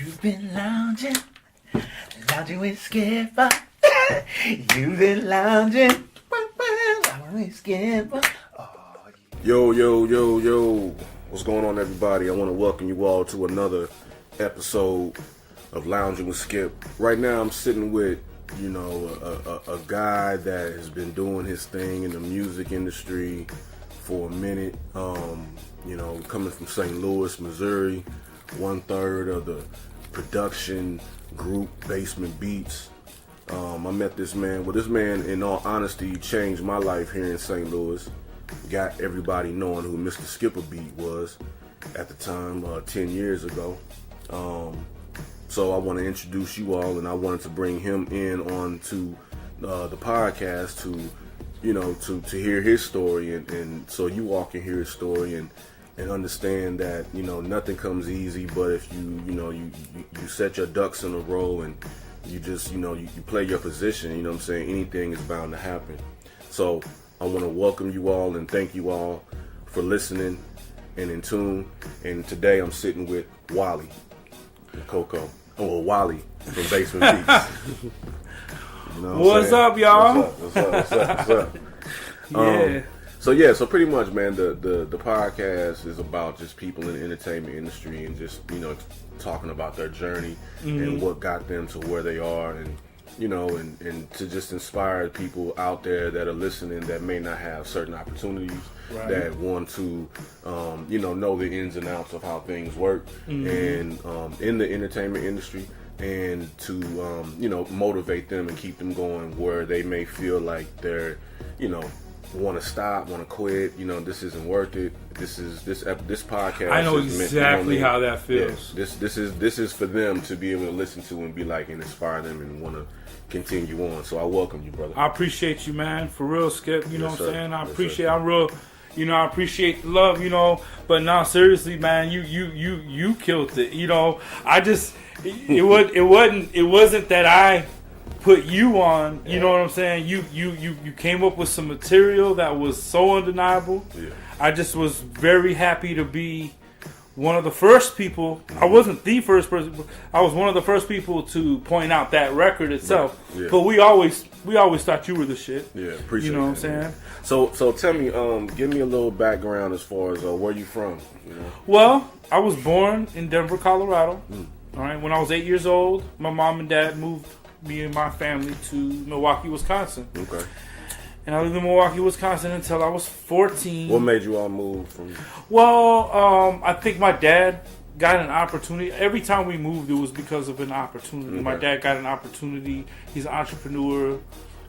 You've been lounging with Skipper. You've been lounging with Skipper. Yo. What's going on, everybody? I want to welcome you all to another episode of Loungin with Skip. Right now, I'm sitting with, a guy that has been doing his thing in the music industry for a minute. Coming from St. Louis, Missouri, 1/3 of the production group Basement Beats. I met this man. Well, this man, in all honesty, changed my life here in St. Louis. Got everybody knowing who Mr. Skipper Beat was at the time, 10 years ago. So I want to introduce you all, and I wanted to bring him in on to the podcast to hear his story, and so you all can hear his story and understand that nothing comes easy. But if you set your ducks in a row and you just you play your position, anything is bound to happen. So I want to welcome you all and thank you all for listening and in tune. And today I'm sitting with Wally and Coco. Wally from Basement Beats. What's up, y'all? What's up? Yeah. So pretty much, man, the podcast is about just people in the entertainment industry and just, talking about their journey and what got them to where they are, and and to just inspire people out there that are listening that may not have certain opportunities, right, that want to know the ins and outs of how things work and in the entertainment industry, and to motivate them and keep them going where they may feel like they're want to stop, want to quit, this isn't worth it. This podcast, I know exactly how that feels. Yeah, this is for them to be able to listen to and be like, and inspire them and want to continue on. So I welcome you, brother. I appreciate you, man, for real, Skip. You know what I'm saying? I appreciate. Sir. I'm real. I appreciate the love. But now, seriously, man, you killed it. I just it wasn't that I put you on, you know what I'm saying? You came up with some material that was so undeniable. Yeah. I just was very happy to be one of the first people. I wasn't the first person. I was one of the first people to point out that record itself. Right. Yeah. But we always thought you were the shit. Yeah, appreciate it. You know what I'm saying? So tell me, give me a little background as far as where you from. Well, I was born in Denver, Colorado. All right, when I was 8 years old, my mom and dad moved me and my family to Milwaukee, Wisconsin. Okay. And I lived in Milwaukee, Wisconsin until I was 14. What made you all move from? Well, I think my dad got an opportunity. Every time we moved, it was because of an opportunity. Okay. My dad got an opportunity. He's an entrepreneur.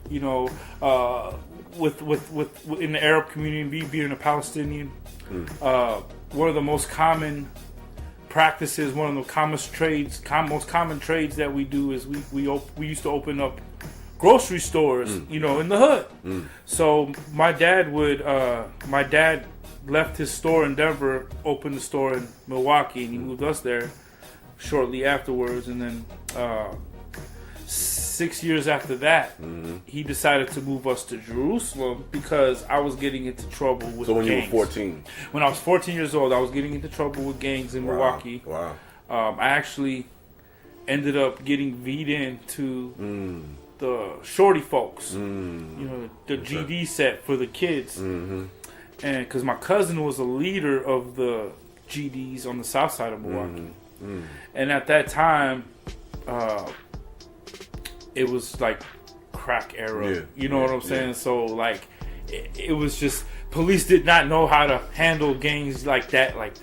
With in the Arab community, being a Palestinian, one of the most common practices, one of the most common trades that we do is we used to open up grocery stores, in the hood. So my dad left his store in Denver, opened the store in Milwaukee, and he moved us there shortly afterwards. And then 6 years after that, he decided to move us to Jerusalem because I was getting into trouble with gangs. So when you were 14? When I was 14 years old, I was getting into trouble with gangs in Milwaukee. Wow. I actually ended up getting V'd into the shorty folks, the GD set for the kids. And because my cousin was a leader of the GDs on the south side of Milwaukee. And at that time, it was like crack era. What I'm saying? Yeah. So like, it was just, police did not know how to handle gangs like that. Not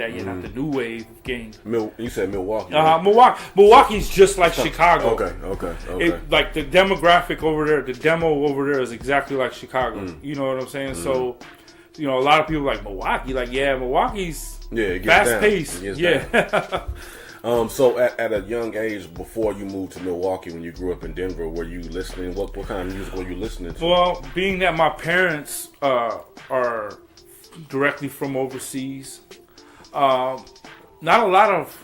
the new wave of gangs. You said Milwaukee. Right? Milwaukee's just like Chicago. Okay. Like the demographic over there, the demo over there is exactly like Chicago. You know what I'm saying? So, a lot of people like Milwaukee. Like, yeah, Milwaukee's fast paced. Yeah. So at a young age, before you moved to Milwaukee, when you grew up in Denver, were you listening? What kind of music were you listening to? Well, being that my parents are directly from overseas, not a lot of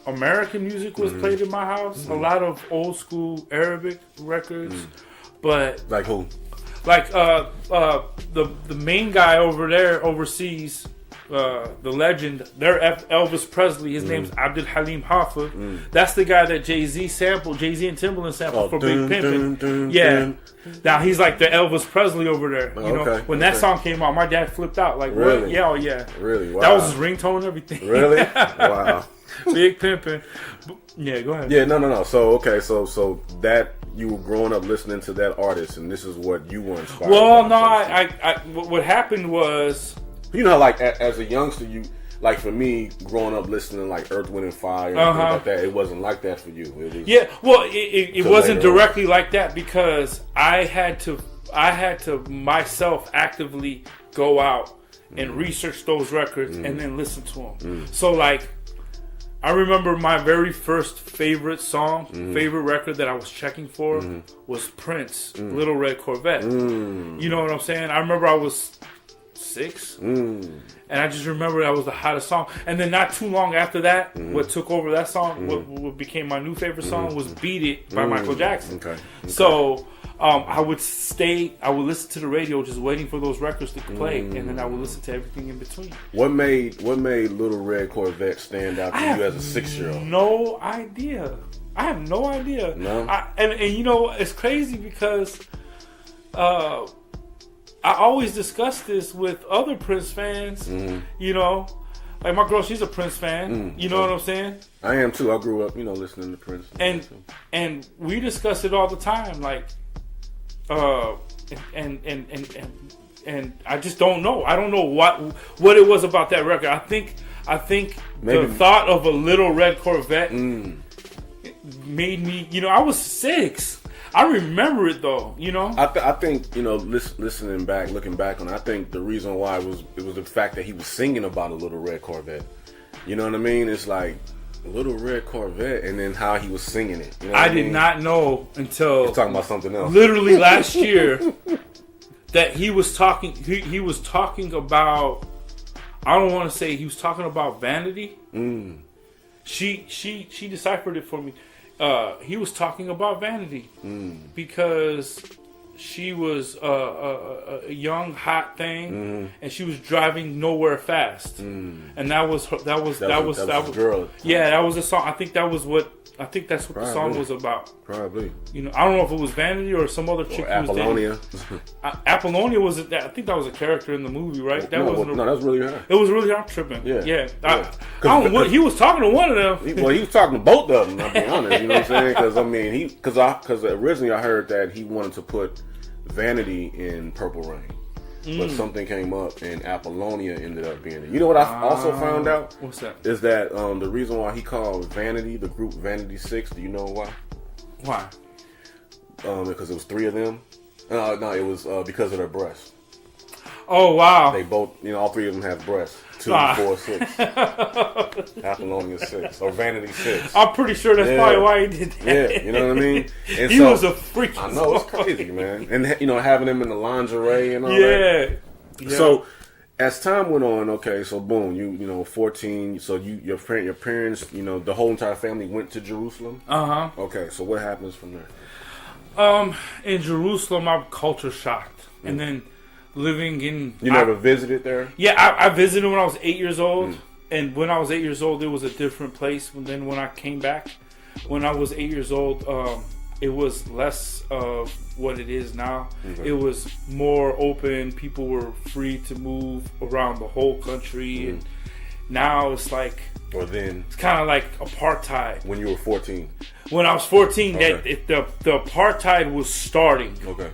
American music was played in my house. A lot of old school Arabic records, but like who? Like the main guy over there overseas the legend, their Elvis Presley. His name's Abdul Halim Hafid. That's the guy that Jay-Z sampled. Jay-Z and Timbaland sampled for Big Pimpin'. Yeah. Now he's like the Elvis Presley over there. You know, when that song came out, my dad flipped out. Like, really? What? Yeah, oh yeah. Really? Wow. That was his ringtone and everything. Really? Wow. Big Pimpin'. Yeah, go ahead. Yeah, no. So okay, so that you were growing up listening to that artist, and this is what you were inspired. Well, by, no, what happened was, you know, how, like as a youngster, you like for me growing up listening to like Earth, Wind and Fire and things like that. It wasn't like that for you. It was, yeah. Well, it wasn't directly like that because I had to myself actively go out and research those records and then listen to them. So like, I remember my very first favorite song, favorite record that I was checking for was Prince, Little Red Corvette. You know what I'm saying? I remember I was 6, and I just remember that was the hottest song. And then not too long after that, what took over that song, what became my new favorite song was Beat It by Michael Jackson. Okay. So I would listen to the radio just waiting for those records to play, and then I would listen to everything in between. What made Little Red Corvette stand out to you as a 6-year-old? No idea. I have no idea. No? And you know, it's crazy because I always discuss this with other Prince fans. You know, like my girl, she's a Prince fan. You know what I'm saying? I am too. I grew up, you know, listening to Prince. And we discuss it all the time, like. And I just don't know. I don't know what it was about that record. I think maybe the thought of a Little Red Corvette made me. You know, I was 6. I remember it though. You know, I think, you know, looking back on it, I think the reason why it was the fact that he was singing about a Little Red Corvette. You know what I mean? It's like Little Red Corvette, and then how he was singing it. You know I did not know until you're talking about something else. Literally last year that he was talking. He was talking about. I don't want to say he was talking about vanity. She deciphered it for me. He was talking about vanity because she was a young hot thing, and she was driving nowhere fast, and that was girl. Yeah, that was the song. I think that's what the song was about. Probably. You know, I don't know if it was vanity or some other chick. Or Apollonia. Apollonia was. I think that was a character in the movie, right? That was really her. It was really her tripping. Yeah. I don't know, he was talking to one of them. He was talking to both of them. I'll be honest. You know what I'm saying? Because I mean, because originally I heard that he wanted to put Vanity in Purple Rain, but something came up and Apollonia ended up being it. You know what I also found out? What's that? Is that the reason why he called Vanity the group Vanity 6? Do you know why? Why? Because it was 3 of them. No, it was because of their breasts. Oh wow! They both, you know, all 3 of them have breasts. 2, 4, 6. Apollonia 6 or Vanity 6. I'm pretty sure that's probably why he did that. Yeah, you know what I mean. And he was a freak. I know, it's crazy, man. And you know, having him in the lingerie and all that. Yeah. So as time went on, okay, so boom, you know, 14. So your parents, you know, the whole entire family went to Jerusalem. Okay, so what happens from there? In Jerusalem, I'm culture shocked, and then. Living in... You never visited there? Yeah, I visited when I was 8 years old. And when I was 8 years old, it was a different place than when I came back. When I was 8 years old, it was less of what it is now. It was more open. People were free to move around the whole country. And now it's like... Or then... It's kind of like apartheid. When you were 14? When I was 14, the apartheid was starting. Okay.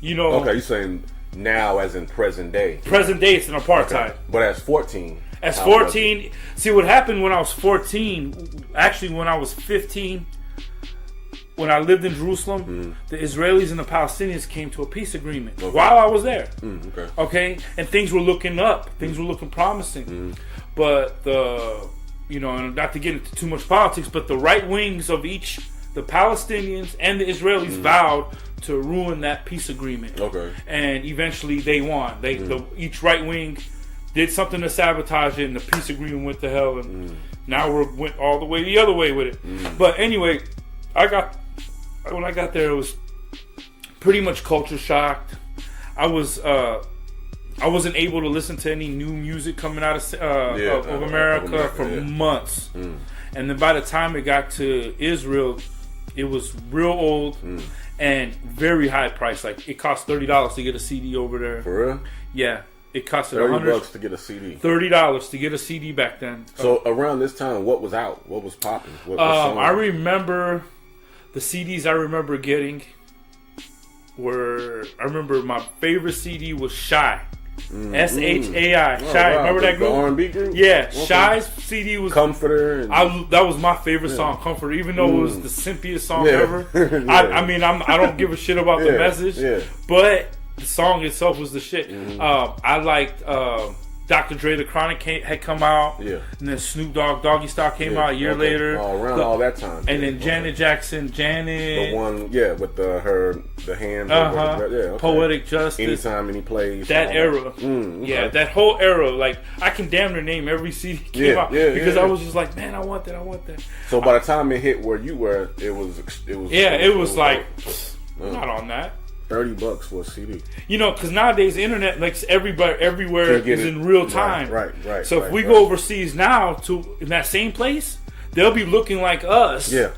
You know... Okay, you're saying... Now, as in present day. Present day, it's an apartheid. Okay. But as 14. As 14, see what happened when I was 14. Actually, when I was 15, when I lived in Jerusalem, the Israelis and the Palestinians came to a peace agreement while I was there. Okay, and things were looking up. Things were looking promising. But you know, and not to get into too much politics, but the right wings of each, the Palestinians and the Israelis, vowed to ruin that peace agreement. Okay. And eventually they won. Each right wing did something to sabotage it, and the peace agreement went to hell, and now we went all the way the other way with it. But anyway, when I got there, it was pretty much culture shocked. I was I wasn't able to listen to any new music coming out of America for months. And then by the time it got to Israel, it was real old and very high price. Like, it cost $30 to get a CD over there. For real? Yeah. It cost $30 to get a CD. $30 to get a CD back then. So around this time, what was out? What was popping? I remember the CDs I remember getting were... I remember my favorite CD was Shy. S-H-A-I. Shy. Wow. Remember that group? The R&B group? Yeah. Okay. Shy's CD was... Comforter. that was my favorite song, Comforter. Even though it was the simpiest song ever. I mean, I don't give a shit about the message. Yeah. But the song itself was the shit. I liked... Dr. Dre, The Chronic had come out. Yeah. And then Snoop Dogg, Doggy Style came out a year later. Around all that time. And then Janet Jackson, Janet. The one, with the hand. Poetic Justice. Anytime, any place. That era. Yeah, that whole era. Like, I can damn near name every CD came out. Because I was just like, man, I want that. So by the time it hit where you were, it was like, not on that. $30 for a CD. You know, because nowadays the internet, like, everywhere is in real time. Right. So if we go overseas now in that same place, they'll be looking like us. Yeah.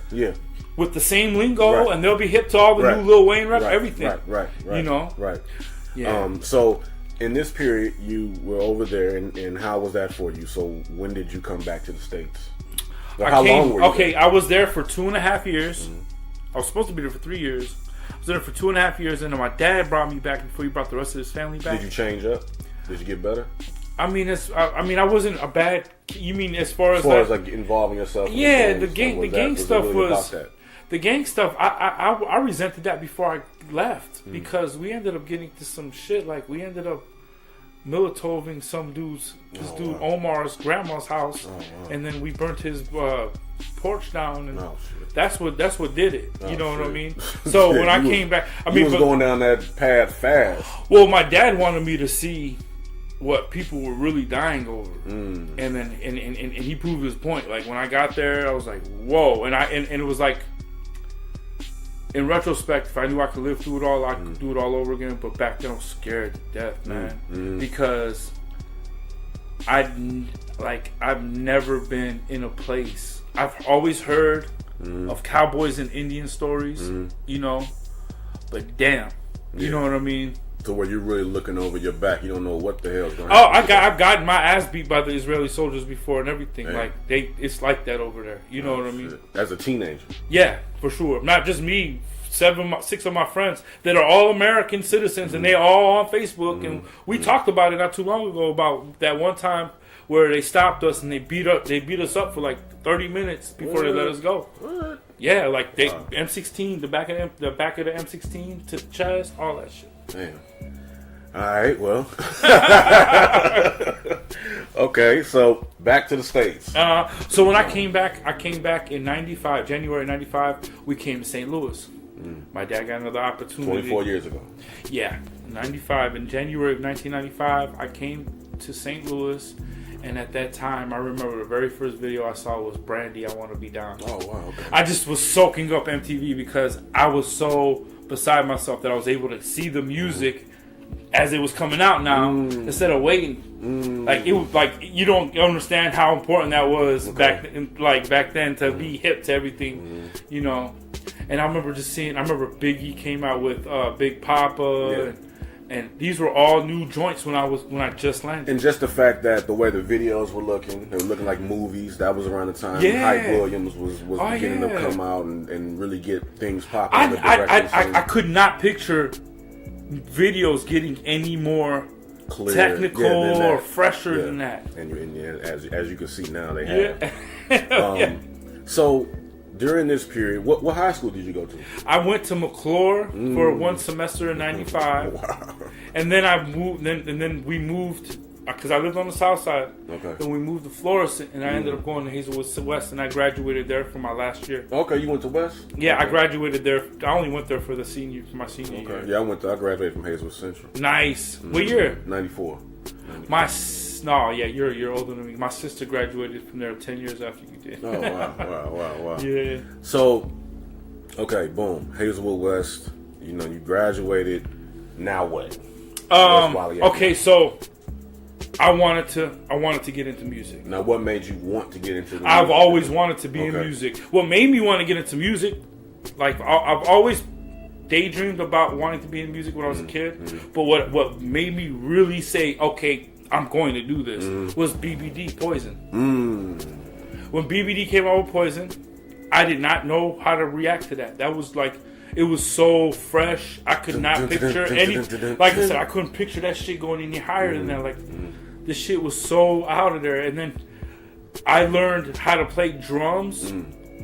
With the same lingo, and they'll be hip to all the new Lil Wayne rap, everything. Right. You know. Right. Yeah. So in this period, you were over there, and how was that for you? So when did you come back to the States? How long were you there? I was there for 2.5 years. I was supposed to be there for 3 years. I was there for 2.5 years, and then my dad brought me back before he brought the rest of his family back. Did you change up? Did you get better? I mean, I wasn't a bad. You mean as far as like involving yourself? Yeah, the gang stuff was. The gang stuff. I resented that before I left because we ended up getting to some shit. Like, we ended up Molotoving some dude Omar's grandma's house, and then we burnt his porch down, and that's what did it. You know what I mean? So when I came back, I was going down that path fast. Well, my dad wanted me to see what people were really dying over, and then and he proved his point. Like, when I got there, I was like, whoa, and it was like, in retrospect, if I knew I could live through it all, I could do it all over again. But back then, I was scared to death, man, because I've never been in a place. I've always heard of cowboys and Indian stories, you know, but damn, you know what I mean. So where you're really looking over your back, you don't know what the hell's going on. I've gotten my ass beat by the Israeli soldiers before and everything. Man. Like, it's like that over there. You know what I mean? As a teenager. Yeah, for sure. Not just me. 6 of my friends that are all American citizens, and they all on Facebook. And we talked about it not too long ago about that one time where they stopped us and they beat us up for like 30 minutes before they let us go. What? Yeah, like they M16, the back of the M16 to the chest, all that shit. Damn. All right, well. Okay, so back to the States. So when I came back in 95, January 95, we came to St. Louis. My dad got another opportunity. 24 years ago. Yeah, 95. In January of 1995, I came to St. Louis, and at that time, I remember the very first video I saw was Brandy, I Want to Be Down. Oh, wow. Okay. I just was soaking up MTV because I was so beside myself that I was able to see the music as it was coming out now instead of waiting. Like, it was like, you don't understand how important that was back then to be hip to everything, you know. And I remember Biggie came out with Big Papa, and these were all new joints when I just landed. And just the fact that the way the videos were looking, they were looking like movies. That was around the time Hype Williams was beginning to come out and really get things popping. I could not picture videos getting any more clear, technical or fresher than that. And as you can see now, they have. So during this period, what high school did you go to? I went to McClure for one semester in 95. Wow. And then I moved. Then we moved because I lived on the south side. Okay. Then we moved to Florissant, and I ended up going to Hazelwood West, and I graduated there for my last year. Okay, you went to West? Yeah, okay. I graduated there. I only went there for my senior year. Yeah, I graduated from Hazelwood Central. Nice. What year? 94. You're older than me. My sister graduated from there 10 years after you did. Oh, wow. Yeah. So, okay, boom. Hazelwood West, you graduated. Now what? What's Wally at Okay, now? so I wanted to get into music. Now, what made you want to get into the I've music? always wanted to be in Okay. music. What made me want to get into music, like I've always daydreamed about wanting to be in music when I was a kid. But what made me really say, okay, I'm going to do this was BBD Poison. When BBD came out with Poison, I did not know how to react to that. That was like, it was so fresh. I could not picture any. Like I said, I couldn't picture that shit going any higher than that. Like, this shit was so out of there. And then I learned how to play drums,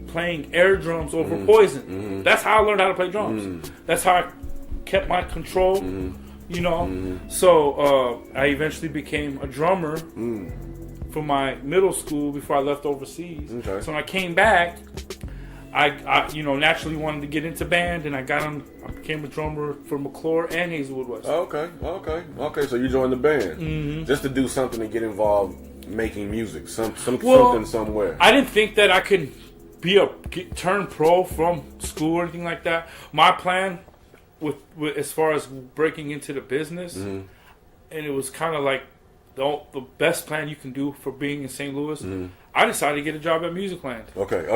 playing air drums over Poison. That's how I learned how to play drums. That's how I kept my control. You know. So I eventually became a drummer for my middle school before I left overseas. Okay. So when I came back, I naturally wanted to get into band, and I became a drummer for McClure and Hazelwood West. Okay. So you joined the band just to do something to get involved, making music, something somewhere. I didn't think that I could turn pro from school or anything like that. My plan, with as far as breaking into the business, and it was kind of like the best plan you can do for being in St. Louis. I decided to get a job at Musicland. Okay.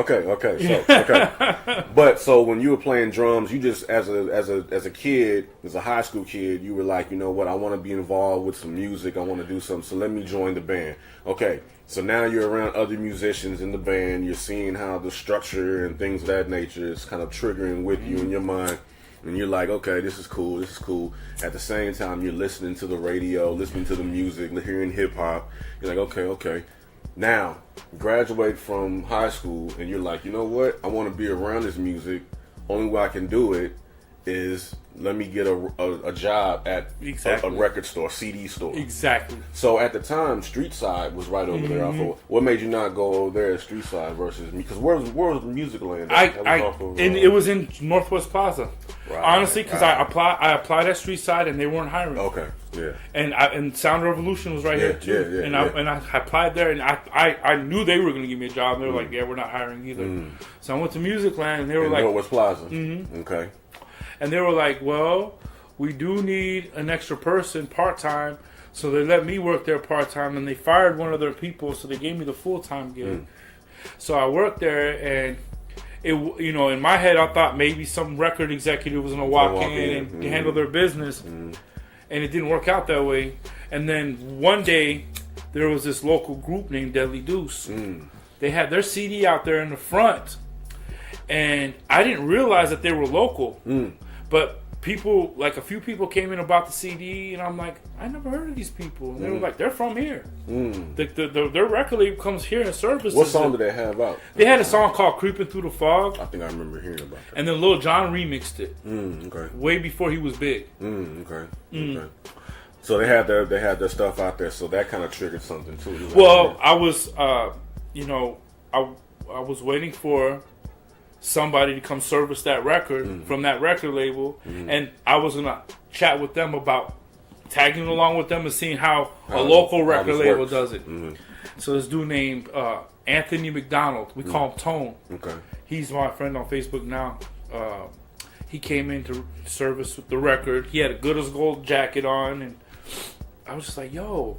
But so when you were playing drums, you just as a kid, as a high school kid, you were like, you know what, I want to be involved with some music. I want to do something. So let me join the band. Okay. So now you're around other musicians in the band. You're seeing how the structure and things of that nature is kind of triggering with you in your mind. And you're like, okay, this is cool. At the same time, you're listening to the radio, listening to the music, hearing hip hop. You're like, okay. Now, graduate from high school, and you're like, you know what? I want to be around this music. Only way I can do it is let me get a job at a record store, CD store. Exactly. So at the time, Street Side was right over there. What made you not go over there at Street Side versus me? Because where was the music land? It was in Northwest Plaza. Right, honestly, because I applied at Street Side and they weren't hiring. Okay, yeah. And Sound Revolution was right here too. I applied there, and I knew they were going to give me a job. And they were like, yeah, we're not hiring either. So I went to Music Land, and they were like, Northwest Plaza. Okay. And they were like, well, we do need an extra person part-time. So they let me work there part-time, and they fired one of their people, so they gave me the full-time gig. So I worked there, and in my head, I thought maybe some record executive was going to walk in and handle their business. And it didn't work out that way. And then one day, there was this local group named Deadly Deuce. They had their CD out there in the front. And I didn't realize that they were local. But a few people came in about the CD, and I'm like, I never heard of these people. And they were like, they're from here. Their record label comes here and services. What song did they have out? They had a song called Creeping Through the Fog. I think I remember hearing about that. And then Lil Jon remixed it. Okay. Way before he was big. Okay. So they had their stuff out there, so that kind of triggered something too. Well, I was, I was waiting for somebody to come service that record from that record label, and I was gonna chat with them about tagging along with them and seeing how a local record label does it. So this dude named Anthony McDonald, we call him Tone. Okay. He's my friend on Facebook now. He came in to service with the record. He had a Good as Gold jacket on, and I was just like, "Yo,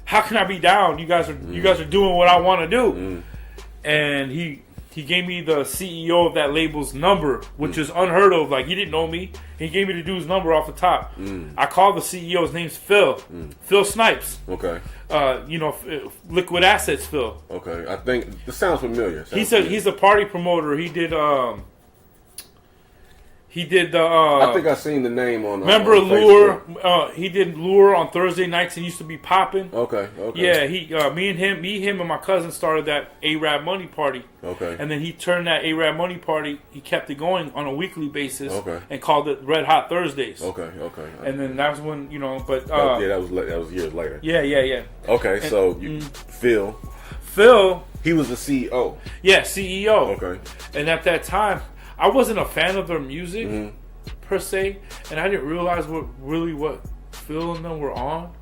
how can I be down? You guys are doing what I want to do." And he gave me the CEO of that label's number, which is unheard of. Like, he didn't know me. He gave me the dude's number off the top. I called the CEO. His name's Phil. Phil Snipes. Okay. Liquid Assets Phil. Okay. I think this sounds familiar. He's a party promoter. He did the. I think I seen the name on. Remember on Lure? He did Lure on Thursday nights and used to be popping. Okay. Yeah, me, him, and my cousin started that A-Rap Money Party. Okay. And then he turned that A-Rap Money Party. He kept it going on a weekly basis. Okay. And called it Red Hot Thursdays. Okay. And then that was when but that was years later. Yeah. Okay, and, so Phil, he was the CEO. Yeah, CEO. Okay. And at that time, I wasn't a fan of their music per se, and I didn't realize what Phil and them were on.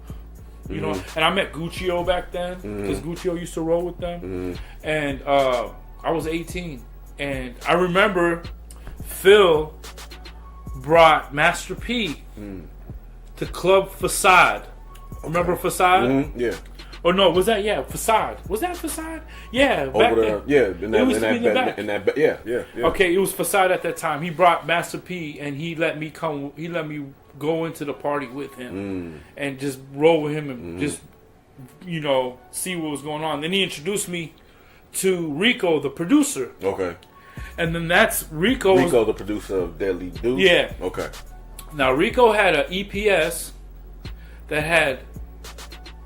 You know, and I met Guccio back then because Guccio used to roll with them, and I was 18, and I remember Phil brought Master P to Club Facade. Remember Facade? Mm-hmm. Yeah. Or no, was that Facade? Was that Facade? Yeah, back Over then. there, yeah. It used to be in the back. Yeah. Okay, it was Facade at that time. He brought Master P, and he let me come. He let me go into the party with him and just roll with him and just see what was going on. Then he introduced me to Rico, the producer. Okay. And then that's Rico, the producer of Deadly Dude. Yeah. Okay. Now Rico had an EPS that had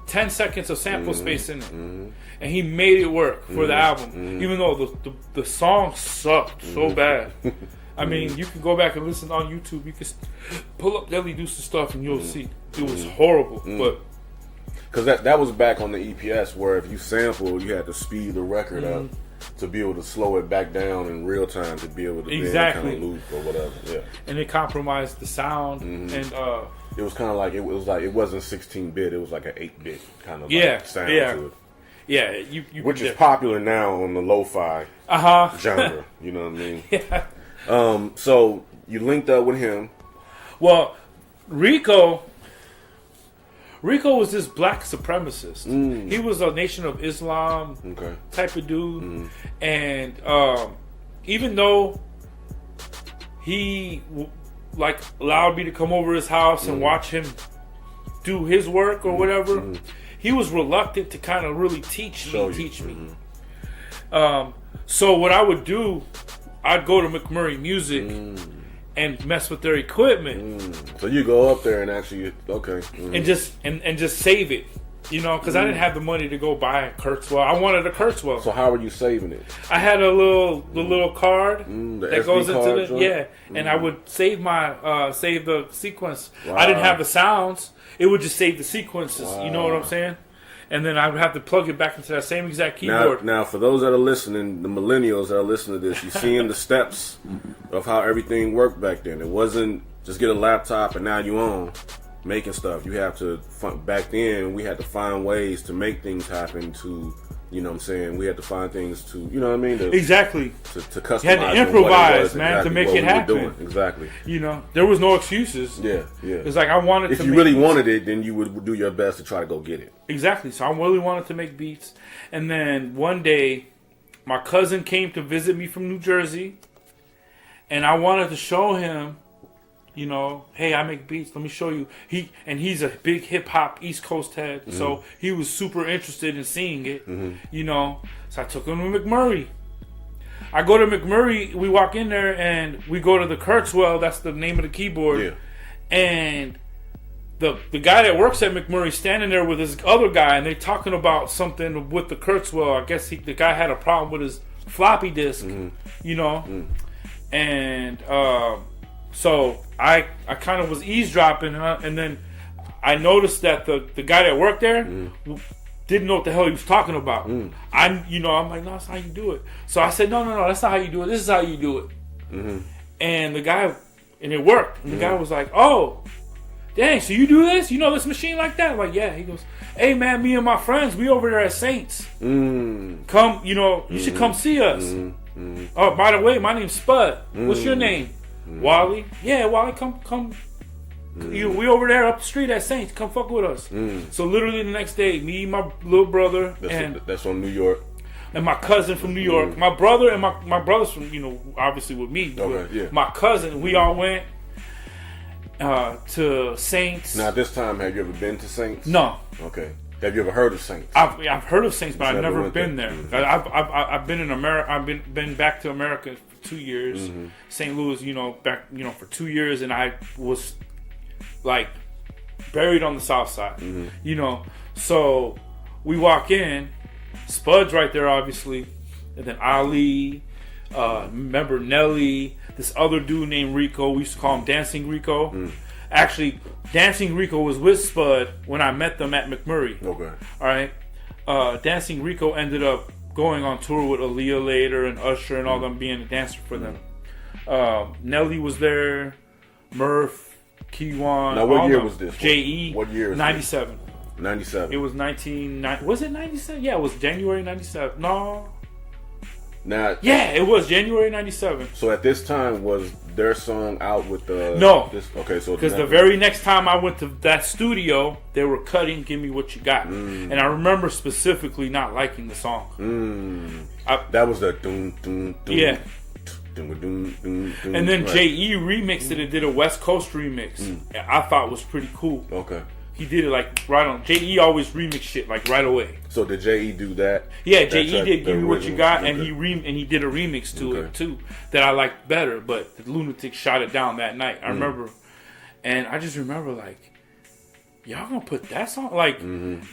10 seconds of sample space in it, and he made it work for the album, even though the song sucked so bad. I mean, you can go back and listen on YouTube. You can pull up Nelly Deuce's stuff, and you'll see it was horrible. But because that was back on the EPS, where if you sample, you had to speed the record up to be able to slow it back down in real time to be able to exactly kind of loop or whatever. Yeah, and it compromised the sound, and it was kind of like it wasn't 16-bit. It was like an 8-bit kind of sound to it. Yeah, you which is popular now on the lo-fi genre. You know what I mean? Yeah. So you linked up with him. Well, Rico was this black supremacist. He was a Nation of Islam type of dude, and even though he allowed me to come over his house and watch him do his work or whatever, he was reluctant to kind of really teach me. So what I would do, I'd go to McMurray Music and mess with their equipment. So you go up there and actually and just save it, because I didn't have the money to go buy a Kurzweil. I wanted a Kurzweil. So how were you saving it? I had the little card that goes into card it, and I would save save the sequence. Wow. I didn't have the sounds; it would just save the sequences. Wow. You know what I'm saying? And then I would have to plug it back into that same exact keyboard. Now, for those that are listening, the millennials that are listening to this, you're seeing the steps of how everything worked back then. It wasn't just get a laptop and now you own making stuff. You have to, back then, we had to find ways to make things happen to, you know what I'm saying? We had to find things to, you know what I mean? Exactly. To customize. You had to improvise, man, to make it happen. Exactly. There was no excuses. Yeah. It's like I wanted if to you really wanted it, then you would do your best to try to go get it. Exactly. So I really wanted to make beats. And then one day, my cousin came to visit me from New Jersey, and I wanted to show him, hey, I make beats. Let me show you. He's a big hip hop East Coast head, so he was super interested in seeing it. So I took him to McMurray. I go to McMurray. We walk in there and we go to the Kurzweil. That's the name of the keyboard. Yeah. And the guy that works at McMurray standing there with his other guy, and they're talking about something with the Kurzweil. I guess the guy had a problem with his floppy disk, and so I kind of was eavesdropping, and then I noticed that the guy that worked there didn't know what the hell he was talking about. I'm like, no, that's how you do it. So I said, no, that's not how you do it. This is how you do it. And the guy, and it worked. And the guy was like, oh, dang, so you do this? You know this machine like that? I'm like, yeah. He goes, hey, man, me and my friends, we over there at Saints. Come, you should come see us. Oh, by the way, my name's Spud. What's your name? Wally? Yeah, Wally, come. We over there up the street at Saints. Come fuck with us. So literally the next day, me, my little brother, that's from New York, and my cousin from New York. My brother and my brother's from, obviously with me. My cousin, we all went to Saints. Now, this time, have you ever been to Saints? No. Okay. Have you ever heard of Saints? I've heard of Saints, but I've never been there. Mm-hmm. I've been in America. I've been back to America for 2 years. St. Louis, back for 2 years, and I was like buried on the south side. So we walk in, Spud's right there, obviously, and then Ali. Remember Nelly? This other dude named Rico. We used to call him Dancing Rico. Actually, Dancing Rico was with Spud when I met them at McMurray. Okay. All right. Dancing Rico ended up going on tour with Aaliyah later and Usher and all them, being a dancer for them. Nelly was there. Murph, Keywan. Now, what year was this? J.E. What year is 97. 97. It was 1990. Was it 97? Yeah, it was January 97. No. Now, Yeah, it was January '97. so at this time, was their song out with the... No. Okay, so... Because the very next time I went to that studio, they were cutting "Give Me What You Got," and I remember specifically not liking the song. That was the... Dun, dun, dun, Yeah. Dun, dun, dun, dun, And then right. J.E. remixed it and did a West Coast remix. I thought was pretty cool. Okay. He did it like right on. J.E. always remix shit like right away. So did J.E. do that? Yeah, That J.E. track, did "Give the Me What You original? Got," Okay. and he did a remix to Okay. it too that I liked better. But the Lunatic shot it down that night. I remember, and I just remember like, y'all gonna put that song? Like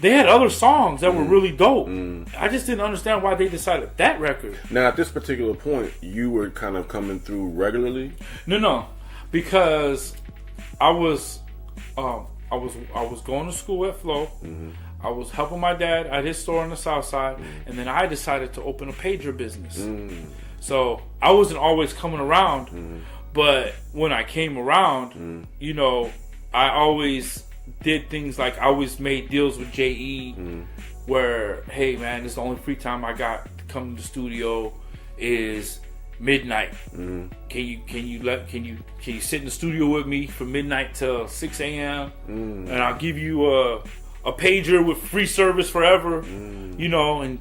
they had other songs that were really dope. I just didn't understand why they decided that record. Now, at this particular point, you were kind of coming through regularly? No, because I was going to school at Flow. I was helping my dad at his store on the South Side, and then I decided to open a pager business. So I wasn't always coming around, but when I came around, you know, I always did things like I always made deals with J.E. Where, hey man, this is the only free time I got to come to the studio is midnight. Can you sit in the studio with me from midnight till 6 a.m. And I'll give you a pager with free service forever. You know, and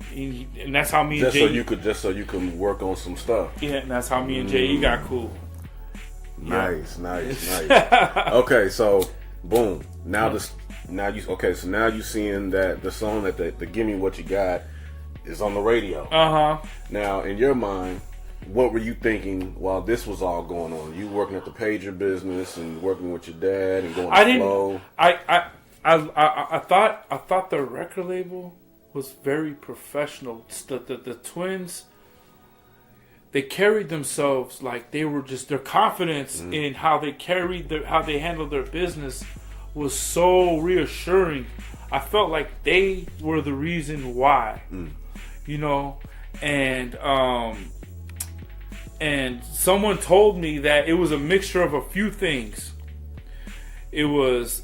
that's how me and J.E. Just so you can work on some stuff. Yeah, and that's how me and J.E. got cool. Nice. Okay, so boom. Now you seeing that the song that the "Give Me What You Got" is on the radio. Now, in your mind, what were you thinking while this was all going on? You working at the pager business and working with your dad and going to Flow. I thought the record label was very professional. The twins, they carried themselves like they were just their confidence in how they how they handled their business was so reassuring. I felt like they were the reason why, you know, and someone told me that it was a mixture of a few things. It was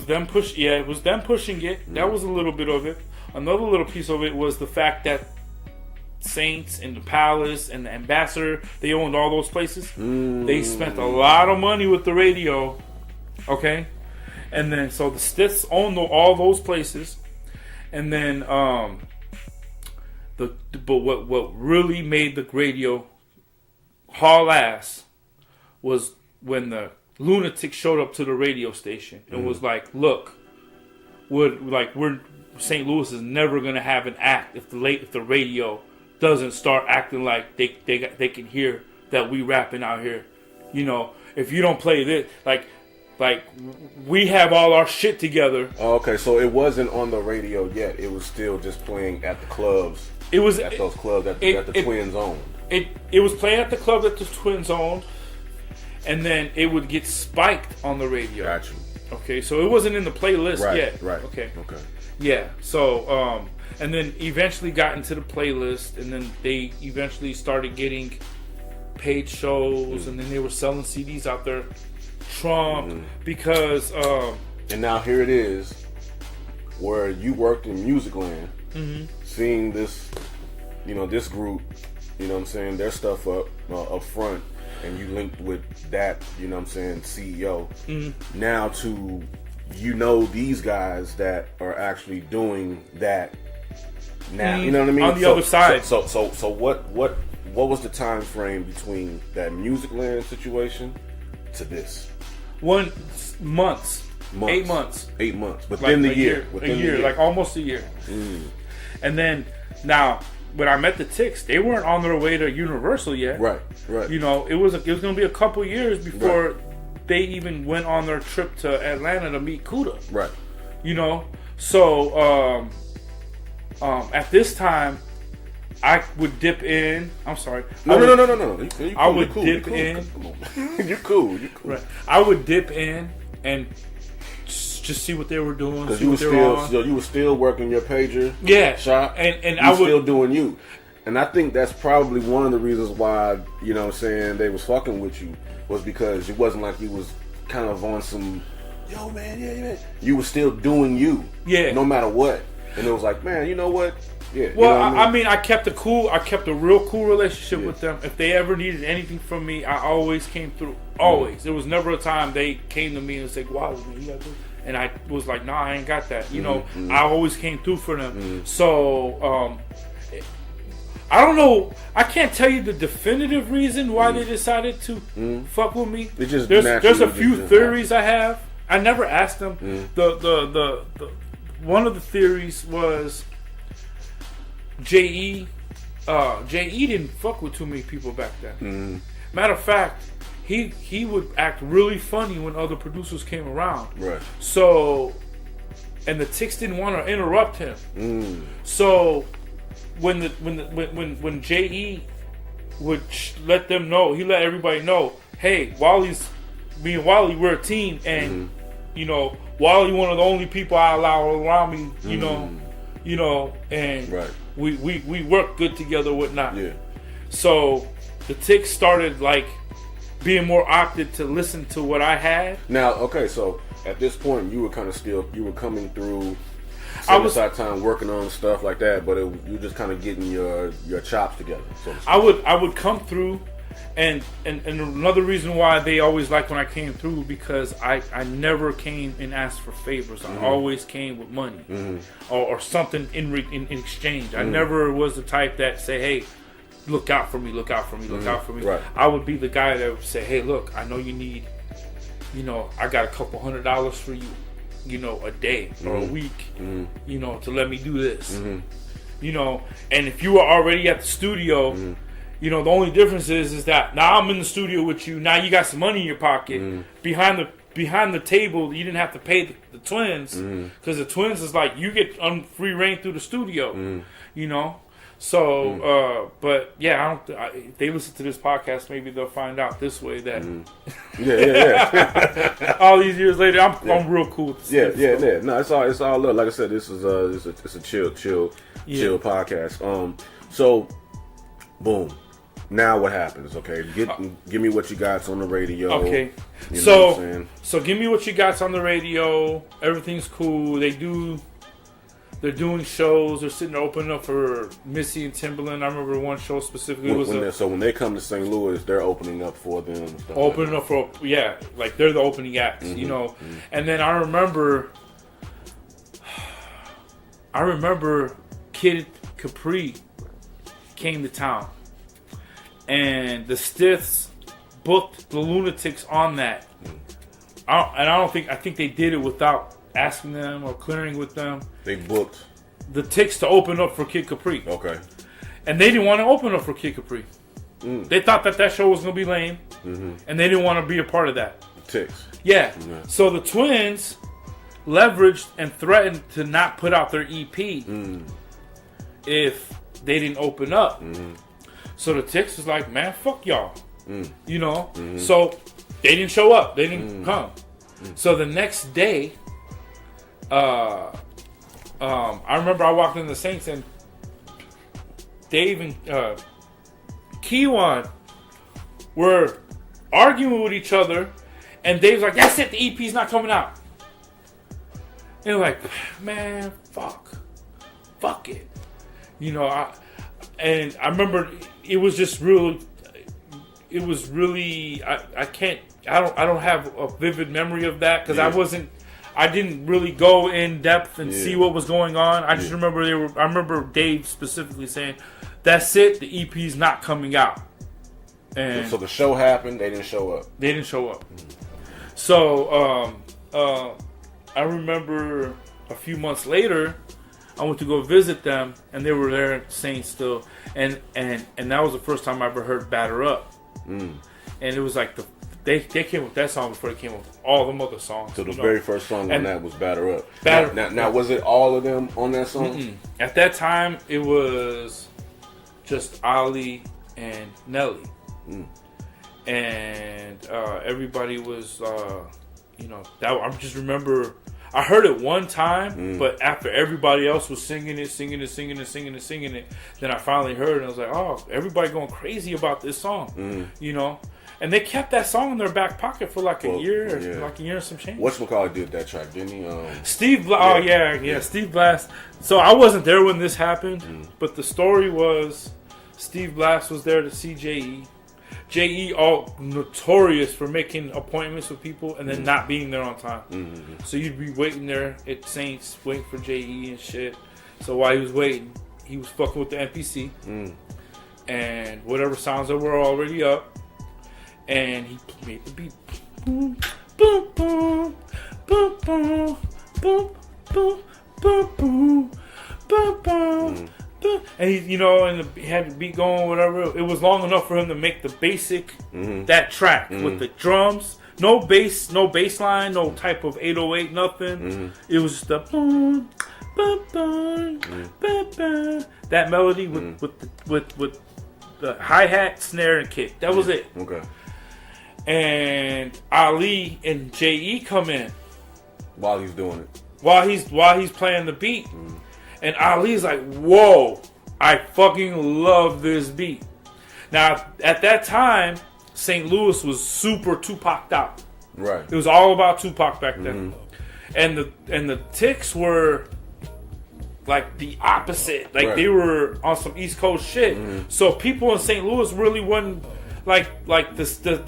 them pushing it. That was a little bit of it. Another little piece of it was the fact that Saints and the Palace and the Ambassador, they owned all those places. They spent a lot of money with the radio. Okay? And then so the Stiths owned all those places. And then but what really made the radio haul ass was when the Lunatic showed up to the radio station and was like, look, we're St. Louis is never gonna have an act if the radio doesn't start acting like they can hear that we rapping out here. You know, if you don't play this, like we have all our shit together. Oh, okay, so it wasn't on the radio yet. It was still just playing at the clubs. It was at those clubs that the Twins owned. It was playing at the club that the Twins owned, and then it would get spiked on the radio. Gotcha. Okay, so it wasn't in the playlist yet. Right. Okay. Okay. Yeah. So and then eventually got into the playlist, and then they eventually started getting paid shows, and then they were selling CDs out there. Trump, because and now here it is, where you worked in Music Land, seeing this, you know, this group, you know what I'm saying, their stuff up front, and you linked with that, you know what I'm saying, CEO. Now to, you know, these guys that are actually doing that now, you know what I mean? On the other side. So what was the time frame between that Music Land situation to this? 1 month. 8 months. 8 months. Within the year. Within a year, like almost a year. And then, now, when I met the Ticks, they weren't on their way to Universal yet. Right. You know, it was going to be a couple years before they even went on their trip to Atlanta to meet Kuda. Right. You know? So, at this time, I would dip in. I'm sorry. No. I would dip in. You're cool. Right. I would dip in and just see what they were doing. Because you were still working your pager shop. And I was still doing you. And I think that's probably one of the reasons why, you know what I'm saying, they was fucking with you, was because it wasn't like you was kind of on some, yo man, yeah. You were still doing you. Yeah. No matter what. And it was like, man, you know what? Yeah. Well, you know what I mean, I kept a real cool relationship with them. If they ever needed anything from me, I always came through. Always. There was never a time they came to me and said, "Wow, you got this," and I was like, "Nah, I ain't got that." You know, I always came through for them. So, I don't know. I can't tell you the definitive reason why they decided to fuck with me. There's a few theories I have. I never asked them. The one of the theories was J.E. J.E. didn't fuck with too many people back then. Matter of fact, he would act really funny when other producers came around. Right. So, and the Ticks didn't want to interrupt him. So, when J.E. would let them know, he let everybody know, hey, me and Wally, we're a team, and you know, Wally one of the only people I allow around me, you know, and right. we work good together, whatnot. Yeah. So the Ticks started like being more opted to listen to what I had. Now, okay, so at this point, you were kind of you were coming through. I was aside time working on stuff like that, but you were just kind of getting your chops together. So I would come through, and another reason why they always liked when I came through, because I never came and asked for favors. I always came with money or something in exchange. I never was the type that say, hey, look out for me, look out for me, look out for me. Right. I would be the guy that would say, hey, look, I know you need, you know, I got a couple $100 for you, you know, a day or a week, you know, to let me do this, you know. And if you were already at the studio, you know, the only difference is that now I'm in the studio with you. Now you got some money in your pocket. Behind the table, you didn't have to pay the twins, because the twins is like you get free reign through the studio, you know. So, but yeah, if they listen to this podcast, maybe they'll find out this way that all these years later, I'm real cool with this. Yeah. No, it's all love. Like I said, this is it's a chill podcast. So, boom. Now what happens? Okay, give me what you got on the radio. Okay, you know what I'm saying? So give me what you got on the radio. Everything's cool. They're doing shows. They're sitting there opening up for Missy and Timbaland. I remember one show specifically when they come to St. Louis, they're opening up for them. And stuff opening up for like they're the opening acts, you know. And then I remember Kid Capri came to town, and the Stiffs booked the Lunatics on that. I think they did it without asking them or clearing with them. They booked the Ticks to open up for Kid Capri. Okay. And they didn't want to open up for Kid Capri. They thought that show was going to be lame. And they didn't want to be a part of that. Ticks. Yeah. So the twins leveraged and threatened to not put out their EP if they didn't open up. So the Ticks was like, man, fuck y'all. You know? So they didn't show up. They didn't come. So the next day, I remember I walked in the Saints, and Dave and Keywan were arguing with each other, and Dave's like, that's it, the EP's not coming out. And like, man, fuck it. You know, I remember it was just real. It was really, I don't have a vivid memory of that, because I didn't really go in depth and see what was going on. I just remember I remember Dave specifically saying, that's it, the EP's not coming out. And so the show happened, they didn't show up. So I remember a few months later, I went to go visit them, and they were there saying still, and that was the first time I ever heard Batter Up. And it was like they came with that song before they came with all them other songs. So the very first song on that was Batter Up. Now, was it all of them on that song? At that time, it was just Ali and Nelly. And everybody was, you know, I just remember I heard it one time, but after everybody else was singing it, then I finally heard it, and I was like, oh, everybody going crazy about this song, you know? And they kept that song in their back pocket for like a year, yeah. like a year and some change. Whatchamacallit did that track, didn't he? Steve Blas. Oh yeah, Steve Blas. So I wasn't there when this happened, but the story was Steve Blas was there to see J.E. J.E. all notorious for making appointments with people and then not being there on time. Mm-hmm. So you'd be waiting there at Saints, waiting for J.E. and shit. So while he was waiting, he was fucking with the MPC and whatever sounds that were already up, and he made the beat. Boom, boom, boom, boom, boom, boom, boom, boom, boom, boom, boom. And he, and he had the beat going, whatever. It was long enough for him to make the basic that track with the drums, no bass, no bass line, no type of 808, nothing. It was just the boom, boom, boom, boom, boom. That melody with the hi hat, snare, and kick. That was it. Okay. And Ali and J.E. come in while he's doing it. While he's playing the beat. And Ali's like, whoa, I fucking love this beat. Now, at that time, St. Louis was super Tupac'd out. Right. It was all about Tupac back then. And the Ticks were like the opposite. Like they were on some East Coast shit. So people in St. Louis really wasn't like this it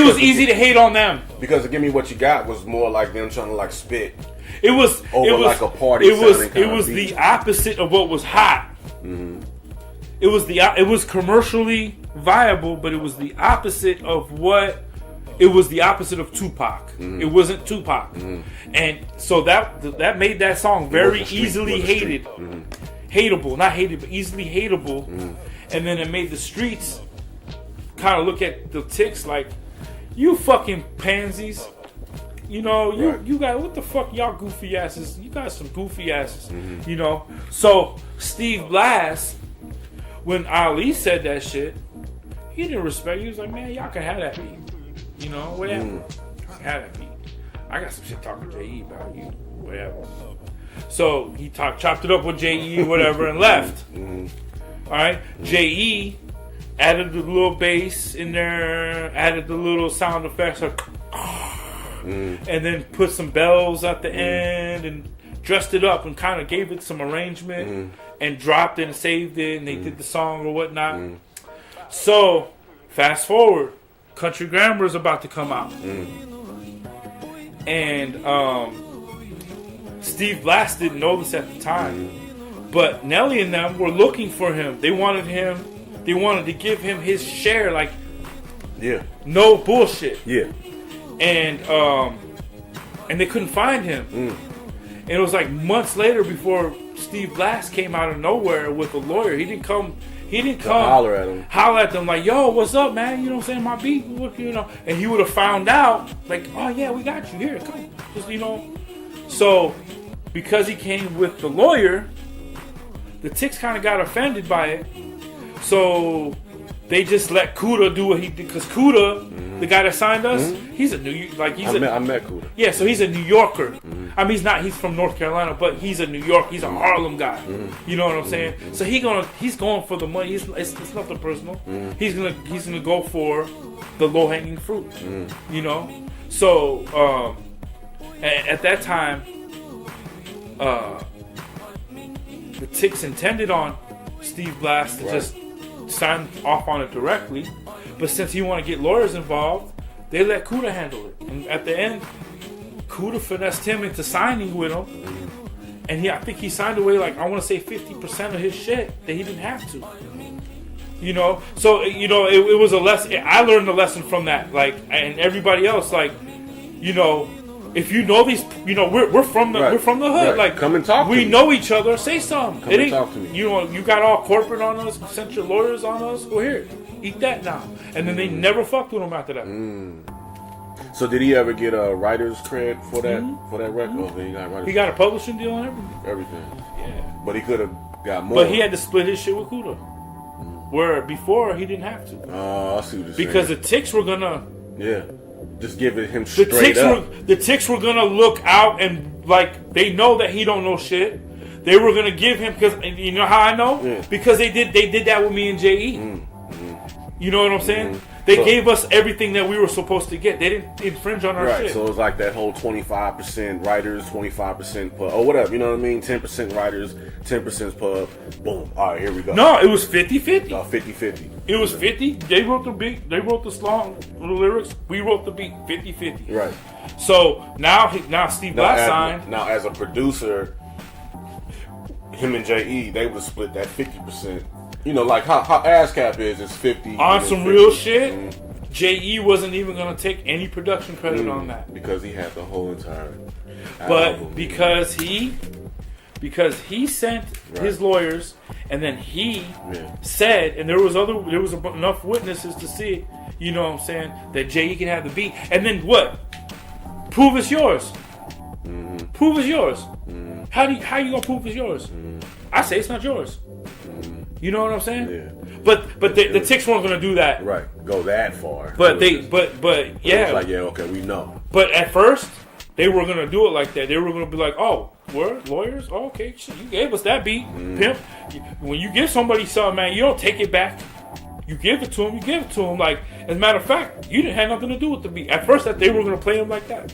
was easy to hate on them. Because the Give Me What You Got was more like them trying to like spit. It was like a party. It was the opposite of what was hot. It was commercially viable, but it was the opposite of what. It was the opposite of Tupac. It wasn't Tupac, and so that made that song very easily hated, hateable, not hated, but easily hateable. And then it made the streets kind of look at the Ticks like, you fucking pansies. You got, what the fuck, y'all goofy asses. You got some goofy asses, So, Steve Blas, when Ali said that shit, he didn't respect. He was like, man, y'all can have that beat. Whatever. Y'all can have that beat. I got some shit talking to J.E. about you. Whatever. So, he chopped it up with J.E., whatever, and left. Alright? J.E. added the little bass in there, added the little sound effects, like, and then put some bells at the end and dressed it up and kind of gave it some arrangement and dropped it and saved it, and they did the song or whatnot. So, fast forward, Country Grammar is about to come out. And Steve Blas didn't know this at the time, but Nelly and them were looking for him. They wanted to give him his share, like, no bullshit. And they couldn't find him. And it was like months later before Steve Blas came out of nowhere with a lawyer. He didn't come holler at them like, yo, what's up, man? You know what I'm saying? My beat, and he would have found out, like, oh yeah, we got you here, come. Just, So because he came with the lawyer, the Ticks kind of got offended by it. So they just let Kuda do what he did, because Kuda, the guy that signed us, he's a I met Kuda. Yeah, so he's a New Yorker. I mean, he's from North Carolina, but he's a New York. He's a Harlem guy. You know what I'm saying? So he's going for the money. It's nothing personal. He's gonna go for the low hanging fruit. So at that time, the Ticks intended on Steve Blas to just sign off on it directly, but since he wanted to get lawyers involved, they let Kuda handle it. And at the end, Kuda finessed him into signing with him, and I think he signed away, like, I want to say 50% of his shit that he didn't have to. So it was a lesson. I learned a lesson from that, like, and everybody else, like, if you know these, we're from the hood. Like, come and talk. We know each other. Say something. Come and talk to me. You got all corporate on us. Sent your lawyers on us. Go here, eat that now. And then they never fucked with him after that. So did he ever get a writer's cred for that record? He got a publishing deal and everything. Yeah, but he could have got more. But he had to split his shit with Kuda, where before he didn't have to. I see what you're saying. Because the Ticks were gonna. Yeah. Just give it him straight up. The Ticks were gonna look out and, like, they know that he don't know shit. They were gonna give him, because you know how I know? Because they did that with me and J.E. You know what I'm saying? They gave us everything that we were supposed to get. They didn't infringe on our shit. So it's like that whole 25% writers, 25% pub, or whatever. You know what I mean? 10% writers, 10% pub. Boom. All right, here we go. No, it was 50-50. 50-50. It was 50. They wrote the beat. They wrote the song, the lyrics. We wrote the beat. 50-50. Right. So now Steve Black signed. Now as a producer, him and J.E., they would split that 50%. You know, like how ASCAP is, it's 50. On some 50. real shit, J.E. wasn't even going to take any production credit on that. Because he had the whole entire But album. because he sent his lawyers, and then he said, and there was enough witnesses to see it, you know what I'm saying, that J.E. can have the beat. And then what? Prove it's yours. Prove it's yours. How you gonna prove it's yours? I say it's not yours. You know what I'm saying? Yeah. But the Ticks weren't gonna do that. Right. Go that far. But yeah. It was like, yeah, okay, we know. But at first, they were gonna do it like that. They were gonna be like, "Oh, we're lawyers. Oh, okay, shit, you gave us that beat, pimp. When you give somebody something, man, you don't take it back. You give it to them. You give it to them. Like, as a matter of fact, you didn't have nothing to do with the beat. At first, that they were gonna play them like that.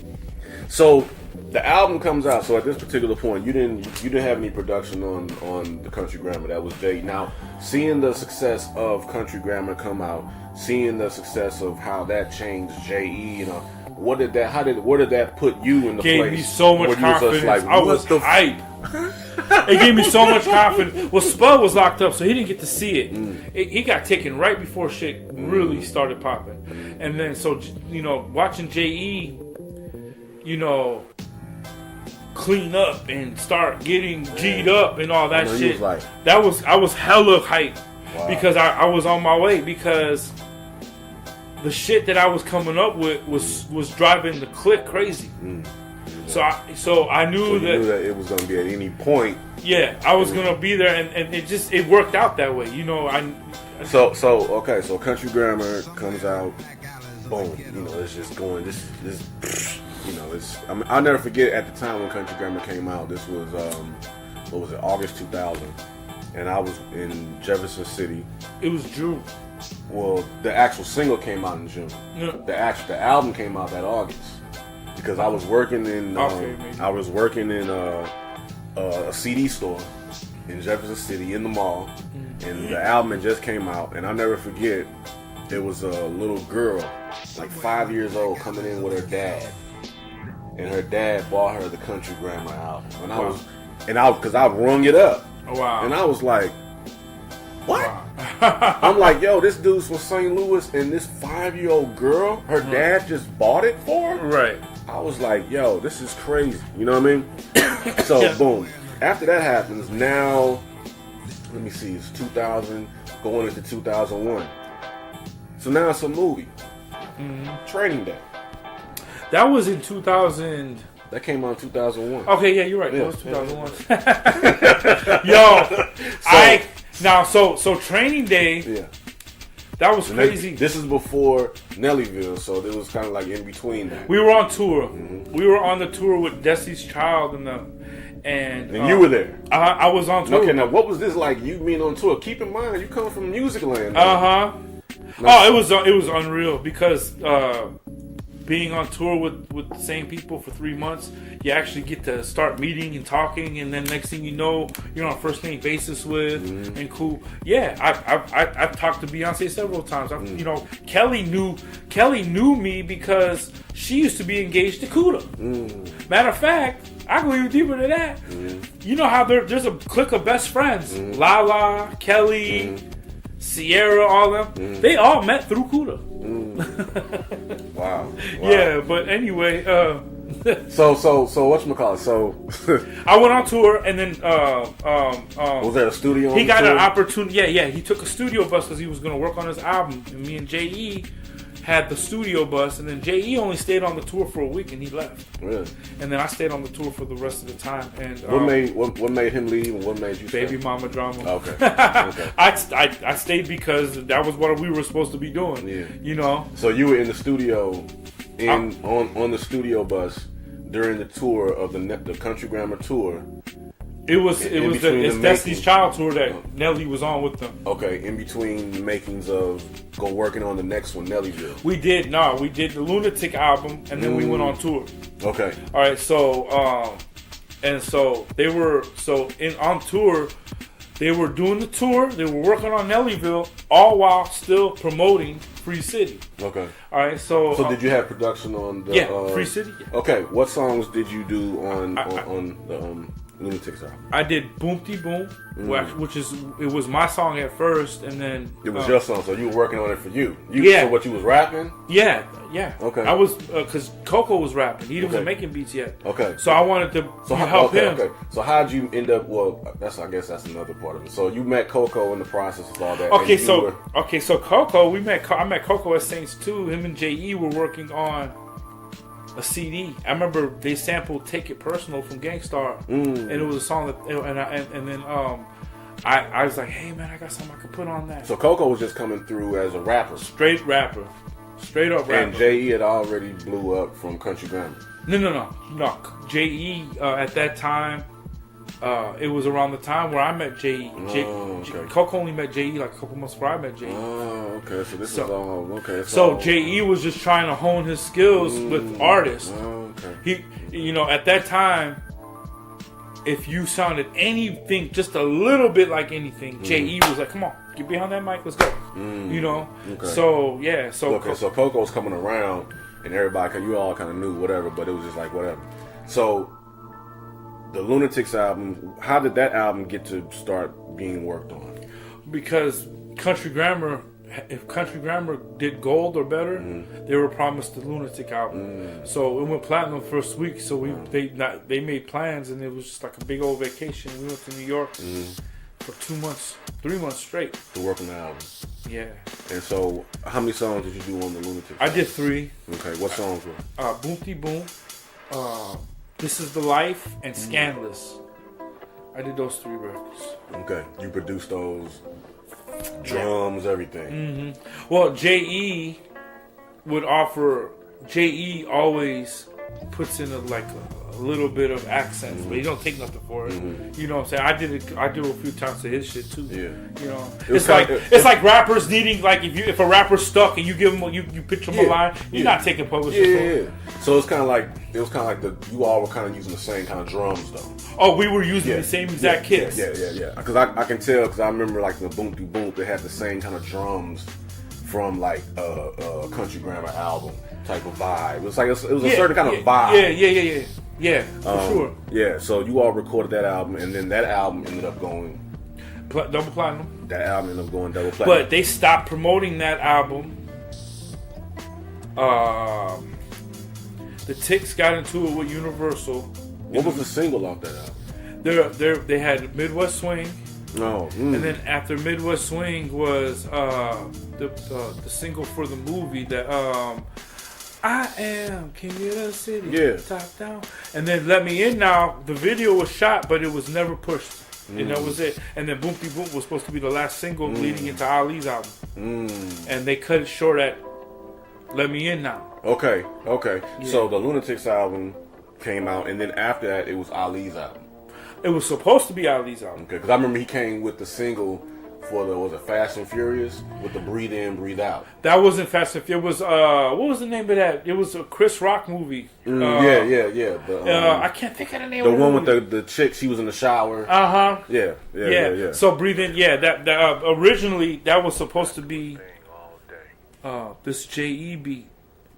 So the album comes out. So at this particular point, you didn't have any production on the Country Grammar. That was Jay. Now, seeing the success of Country Grammar come out, seeing the success of how that changed J.E., you know, where did that put you in the place? Gave me so much confidence. I was hyped. It gave me so much confidence. Well, Spud was locked up, so he didn't get to see it. He got taken right before shit really started popping. And then, so, you know, watching J.E., you know, clean up and start getting G'd up and all that shit. I was hella hyped because I was on my way, because the shit that I was coming up with was driving the clique crazy. So I knew that it was going to be at any point. Yeah, I was going to be there, and it worked out that way. You know, So Country Grammar comes out, boom. You know, it's just going. This. You know, I'll never forget at the time when Country Grammar came out. This was what was it, August 2000, and I was in Jefferson City. It was June. Well, the actual single came out in June. Yeah. The album came out that August, because I was working in a CD store in Jefferson City in the mall, and the album had just came out, and I'll never forget. It was a little girl, like 5 years old, coming in with her dad. And her dad bought her the Country Grammar album, because I rung it up. Oh, wow! And I was like, "What?" Wow. I'm like, "Yo, this dude's from St. Louis, and this 5-year-old girl, her dad just bought it for her." Right. I was like, "Yo, this is crazy." You know what I mean? So boom. After that happens, now let me see, it's 2000 going into 2001. So now it's a movie, Training Day. That was in 2000. That came out in 2001. Okay, yeah, you're right. Yeah. That was 2001. So Training Day. Yeah. That was crazy. This is before Nellyville, so it was kind of like in between that. We were on tour. We were on the tour with Destiny's Child and them. And you were there. I was on tour. Okay, now what was this like? You being on tour? Keep in mind, you come from Music Land. Oh, it was unreal, because being on tour with the same people for 3 months, you actually get to start meeting and talking, and then next thing you know, you're on a first name basis with and cool. Yeah, I've talked to Beyonce several times. You know, Kelly knew me because she used to be engaged to Kuda. Matter of fact, I go even deeper than that. You know how there's a clique of best friends: Lala, Kelly, Sierra, all them. They all met through Kuda. Wow. Yeah, but anyway, so whatchamacallit? So I went on tour, and then was there a studio? He got an opportunity. Yeah. He took a studio bus because he was going to work on his album, and me and J.E. had the studio bus, and then J.E. only stayed on the tour for a week, and he left. Really? And then I stayed on the tour for the rest of the time. And what made him leave, and what made you stay? Baby mama drama. Okay. I stayed because that was what we were supposed to be doing. Yeah. You know. So you were in the studio, on the studio bus during the tour of the Country Grammar tour, It's Destiny's Child tour that Nelly was on with them. Okay, in between the makings of working on the next one, Nelly Girls. We did the Lunatic album, and then we went on tour. Okay. All right, so on tour, they were doing the tour, they were working on Nellyville, all while still promoting Free City. Okay. All right, so did you have production on the Free City? Yeah. Okay, what songs did you do on the Lunatics album? I did Boomty Boom, which was my song at first, and then it was your song, so you were working on it for you. Yeah. So what you was rapping? Yeah. Okay. I was because Coco was rapping. He wasn't making beats yet. Okay. So I wanted to help him. Okay. So how'd you end up? Well, I guess that's another part of it. So you met Coco in the process of all that. Okay. So Coco, I met Coco at Saints 2. Him and J.E. were working on a CD. I remember they sampled "Take It Personal" from Gangstar, and it was a song that, and then I was like, hey man, I got something I could put on that. So Coco was just coming through as a rapper, straight up rapper. And J.E. had already blew up from Country Grammar. No. J.E. At that time, it was around the time where I met J.E. Okay. Coco only met J.E. like a couple months before I met J.E. Oh, okay. So this is all okay. So J.E. was just trying to hone his skills with artists. Okay. He, at that time, if you sounded anything, just a little bit like anything, J.E. was like, "Come on, get behind that mic, let's go." Okay. So yeah. So so Coco's coming around, and everybody, you all kind of knew whatever, but it was just like whatever. So the Lunatics album, how did that album get to start being worked on? Because Country Grammar, if Country Grammar did gold or better, they were promised the Lunatic album. So it went platinum first week. So they made plans, and it was just like a big old vacation. We went to New York for 3 months straight to work on the album. Yeah. And so, how many songs did you do on the Lunatic? I did 3. Okay, what songs were? Boomty Boom, This Is the Life, and Scandalous. I did those 3 records. Okay, you produced those, drums, everything. Well, J.E. would offer. J.E. always puts in a little bit of accents, but he don't take nothing for it. You know what I'm saying? I do a few times to his shit too. Yeah. You know, it's like rappers needing, like, if a rapper's stuck and you give him, you pitch him a line, you're not taking publishing. Yeah. So it's kind of like you all were kind of using the same kind of drums though. Oh, we were using the same exact kits. Yeah. Because I can tell, because I remember like the Boom Boom, they had the same kind of drums from like a Country Grammar album type of vibe. It was a certain kind of vibe. Yeah, for sure. Yeah, so you all recorded that album, and then that album ended up going double platinum. That album ended up going double platinum. But they stopped promoting that album. The Ticks got into it with Universal. What was the single off that album? They had Midwest Swing. No. And then after Midwest Swing was the single for the movie that I Am King of the City, top down. And then Let Me In Now, the video was shot, but it was never pushed. And that was it. And then Boomty Boom was supposed to be the last single leading into Ali's album. And they cut it short at Let Me In Now. Okay. Yeah. So the Lunatics album came out, and then after that, it was Ali's album. It was supposed to be Ali's album. Okay, because I remember he came with the single for was it Fast and Furious with the Breathe In, Breathe Out. That wasn't Fast and Furious. It was what was the name of that? It was a Chris Rock movie. Yeah. I can't think of the name. The of one with the chick. She was in the shower. Yeah. So Breathe In. Yeah, that originally that was supposed to be this J.E. beat,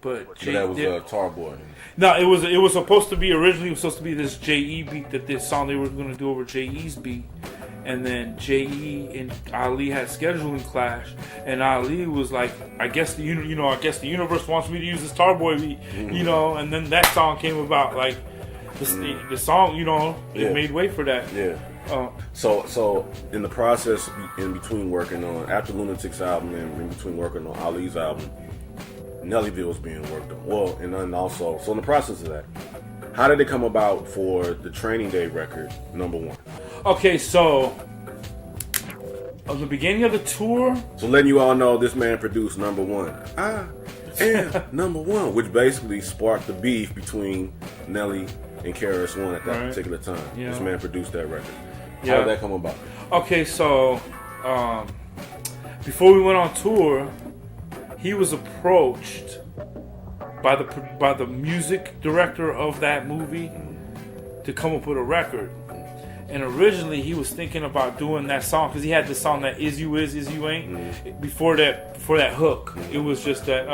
but that was Tarboy. No, it was supposed to be originally this J.E. beat, that this song they were going to do over J.E.'s beat. And then J.E. and Ali had scheduling clash, and Ali was like, "I guess the universe wants me to use this Tarboy beat, And then that song came about, like the song, it made way for that. Yeah. So in the process, in between working on after Lunatics album and in between working on Ali's album, Nellyville was being worked on. Well, and then also, so in the process of that, how did it come about for the Training Day record, #1? Okay, so at the beginning of the tour, so letting you all know, this man produced #1. I am #1, which basically sparked the beef between Nelly and KRS-One at that Right. particular time. Yeah. This man produced that record. Yeah. How did that come about? Okay, so before we went on tour, he was approached by the music director of that movie to come up with a record. And originally he was thinking about doing that song because he had this song that Is You Ain't. Before that hook, it was just that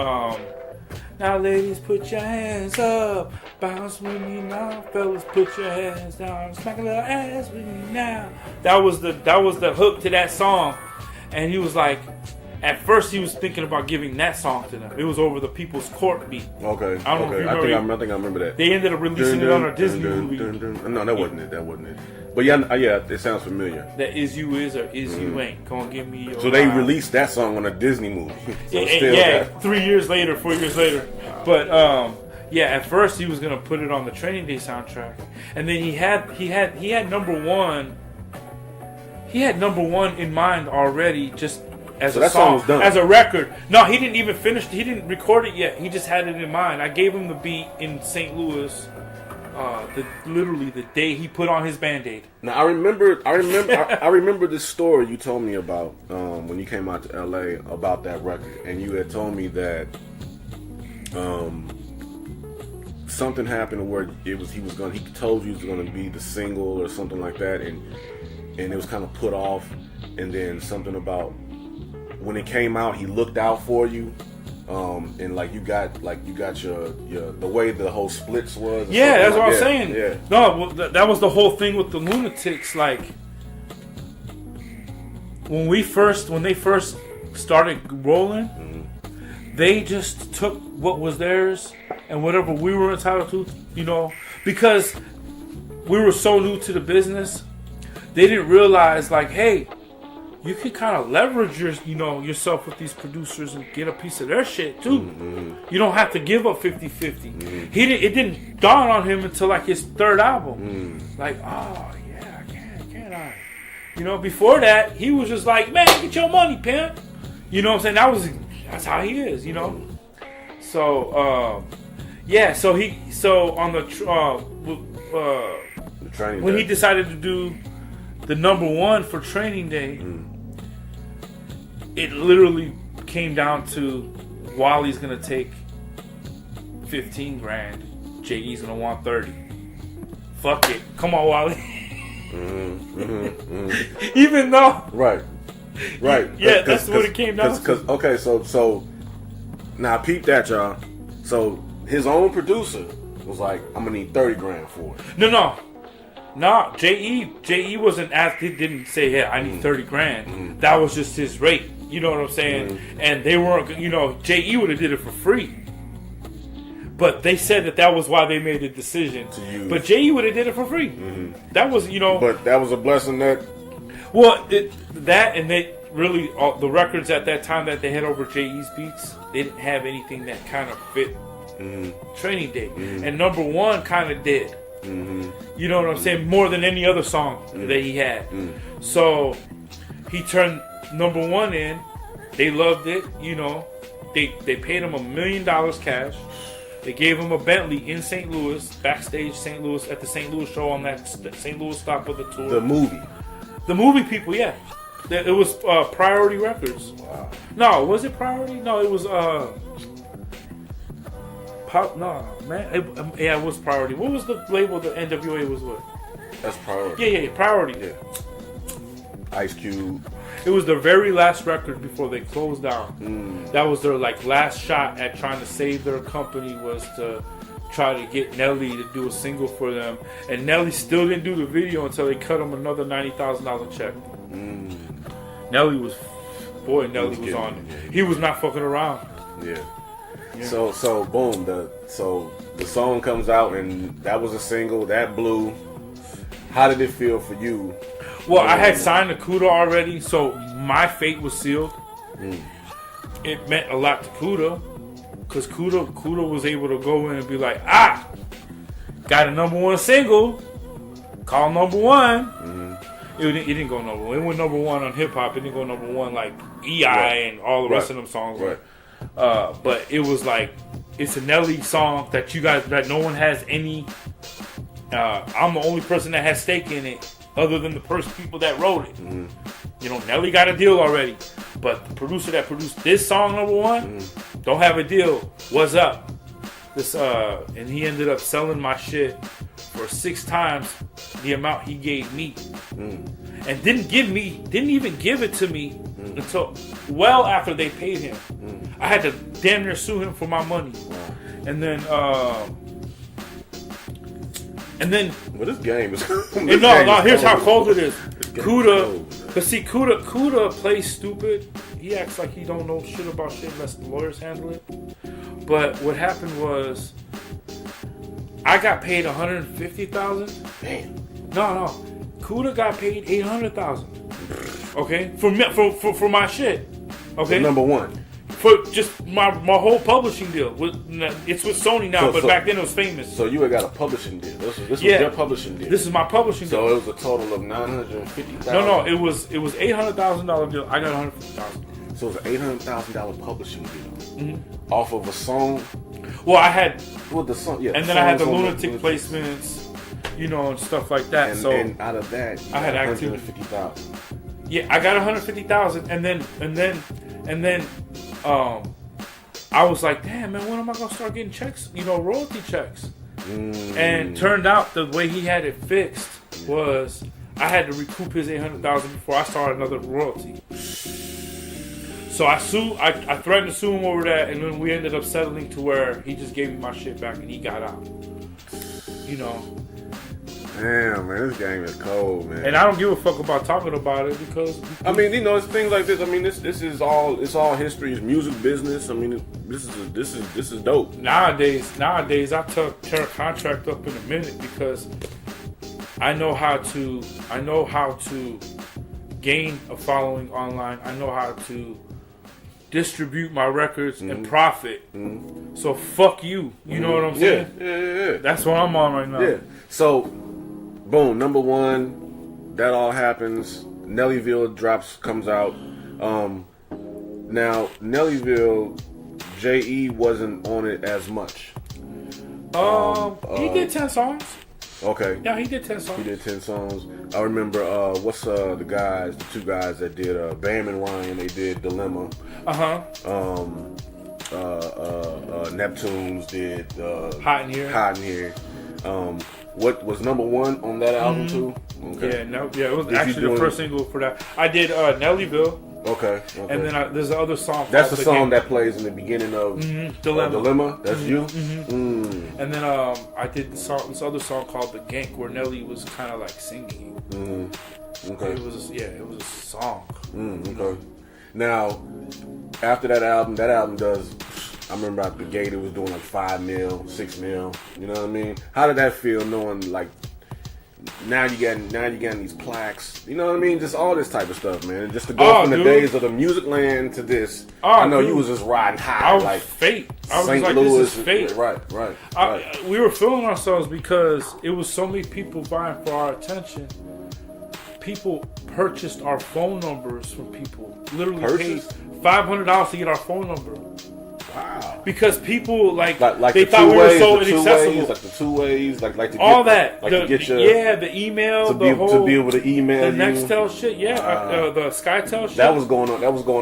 now ladies put your hands up, bounce with me now, fellas put your hands down, smack a little ass with me now. That was the hook to that song. And he was like, at first he was thinking about giving that song to them. It was over the People's Court beat. Okay. I don't know if you remember. I think I remember that. They ended up releasing it on a Disney movie. No, that wasn't it. That wasn't it. But yeah, it sounds familiar. That Is You Is or Is You Ain't. Gonna give me your So they line. released that song on a Disney movie. So Yeah, 3 years later, 4 years later. But yeah, at first he was gonna put it on the Training Day soundtrack, and then he had number one. He had number one in mind already, just as So a that song song, was done. as a record. No, he didn't even finish. He didn't record it yet. He just had it in mind. I gave him the beat in St. Louis. Literally the day he put on his Band-Aid. Now I remember this story you told me about when you came out to LA about that record, and you had told me that something happened where he told you it was gonna be the single or something like that, and it was kind of put off, and then something about when it came out he looked out for you. And you got your the way the whole splits was. Yeah, that's what I'm Yeah, saying. Yeah. No, well, that was the whole thing with the Lunatics. Like when they first started rolling, they just took what was theirs and whatever we were entitled to, because we were so new to the business. They didn't realize, like, hey, you can kind of leverage yourself with these producers and get a piece of their shit too. You don't have to give up 50-50. It didn't dawn on him until like his third album. Like, oh yeah, can I? Before that, he was just like, man, get your money, pimp. You know what I'm saying? That's how he is. So yeah. So on the Training when Day. he decided to do the number one for Training Day. It literally came down to Wally's gonna take 15 grand, J.E.'s gonna want 30. Fuck it, come on, Wally. Even though, Right. yeah, that's what it came down to. Okay, so now peep that, y'all. So his own producer was like, I'm gonna need 30 grand for it. No, J.E. wasn't asked. He didn't say, "Yeah, I need 30 grand." That was just his rate. You know what I'm saying? And they weren't. J.E. would have did it for free. But they said that was why they made the decision to use. But J.E. would have did it for free. That was, But that was a blessing that. Well, that and they really the records at that time that they had over J.E.'s beats, they didn't have anything that kind of fit Training Day, and number one kind of did. You know what I'm saying? More than any other song that he had. So he turned number one in. They loved it. They paid him $1 million cash. They gave him a Bentley in St. Louis, backstage St. Louis at the St. Louis show on that St. Louis stop of the tour. The movie People, yeah. It was Priority Records. Wow. No, was it Priority? No, it was No, man. It was Priority. What was the label the NWA was with? That's Priority. Yeah, Priority. Yeah. Ice Cube. It was their very last record before they closed down. That was their last shot at trying to save their company, was to try to get Nelly to do a single for them. And Nelly still didn't do the video until they cut him another $90,000 check. Nelly was on it. He was not fucking around. Yeah. So boom, the song comes out and that was a single that blew. How did it feel for you? Well, I had signed to Kuda already, so my fate was sealed. It meant a lot to Kuda, because Kuda was able to go in and be like, got a number one single, call number one. It didn't go number one. It went number one on hip hop. It didn't go number one like EI and all the rest of them songs. Right. But it was like, it's a Nelly song that no one has any I'm the only person that has stake in it, other than the first people that wrote it. Mm-hmm. You know, Nelly got a deal already, but the producer that produced this song, number one, don't have a deal. What's up? This and he ended up selling my shit for 6 times the amount he gave me, and didn't even give it to me until well after they paid him. I had to damn near sue him for my money, and then. Well, this game is. Here's how cold it is. Kuda, but see, Kuda plays stupid. He acts like he don't know shit about shit unless the lawyers handle it. But what happened was, I got paid $150,000. Damn. No, Kuda got paid $800,000. Okay, for my shit. Okay, Number one. For just my whole publishing deal. It's with Sony now, but back then it was famous. So you had got a publishing deal. This was your publishing deal. This is my publishing deal. So it was a total of $950,000. No, it was $800,000 deal. I got $150,000. So it was an $800,000 publishing deal off of a song. Well, I had the song, yeah. And then I had the lunatic placements, you know, and stuff like that. And out of that, I had $150,000. Yeah, I got $150,000, and then. I was like, damn, man, when am I gonna start getting checks? You know, royalty checks. And turned out the way he had it fixed was I had to recoup his $800,000 before I started another royalty. So I threatened to sue him over that, and then we ended up settling to where he just gave me my shit back and he got out. You know. Damn, man, this game is cold, man. And I don't give a fuck about talking about it because I mean, you know, it's things like this. I mean, this is all history. It's music business. I mean, this is dope. Nowadays, I tear a contract up in a minute because I know how to gain a following online. I know how to distribute my records and profit. So fuck you. You know what I'm saying? Yeah. That's what I'm on right now. Yeah. So, boom. Number one, that all happens. Nellyville comes out. Now Nellyville, J.E. wasn't on it as much. He did 10 songs. Okay. Yeah, he did 10 songs. He did 10 songs. I remember, what's the two guys that did, Bam and Ryan, they did Dilemma. Neptunes did, Hot in Here. What was number one on that album too? Okay. It was actually the first single for that. I did, Nellyville. Okay. And then there's the other song. That's the song that plays in the beginning of Dilemma. That's you. And then I did this other song called The Gank, where Nelly was kind of like singing. Okay. It was a song. Okay. Now, after that album does. I remember out the gate it was doing like 5 mil, 6 mil. You know what I mean? How did that feel knowing like? Now you getting these plaques. You know what I mean? Just all this type of stuff, man. Just to go from the days of the music land to this. I know you was just riding high. I was like fate. I was St. like, Louis, this is fate. Right. We were feeling ourselves because it was so many people vying for our attention. People purchased our phone numbers from people. Literally paid $500 to get our phone number. Wow. Because people like they thought we were so inaccessible. Like the 2 ways, like to get all that. To get your, the email, to be able to email the Nextel shit, the SkyTel shit. That was going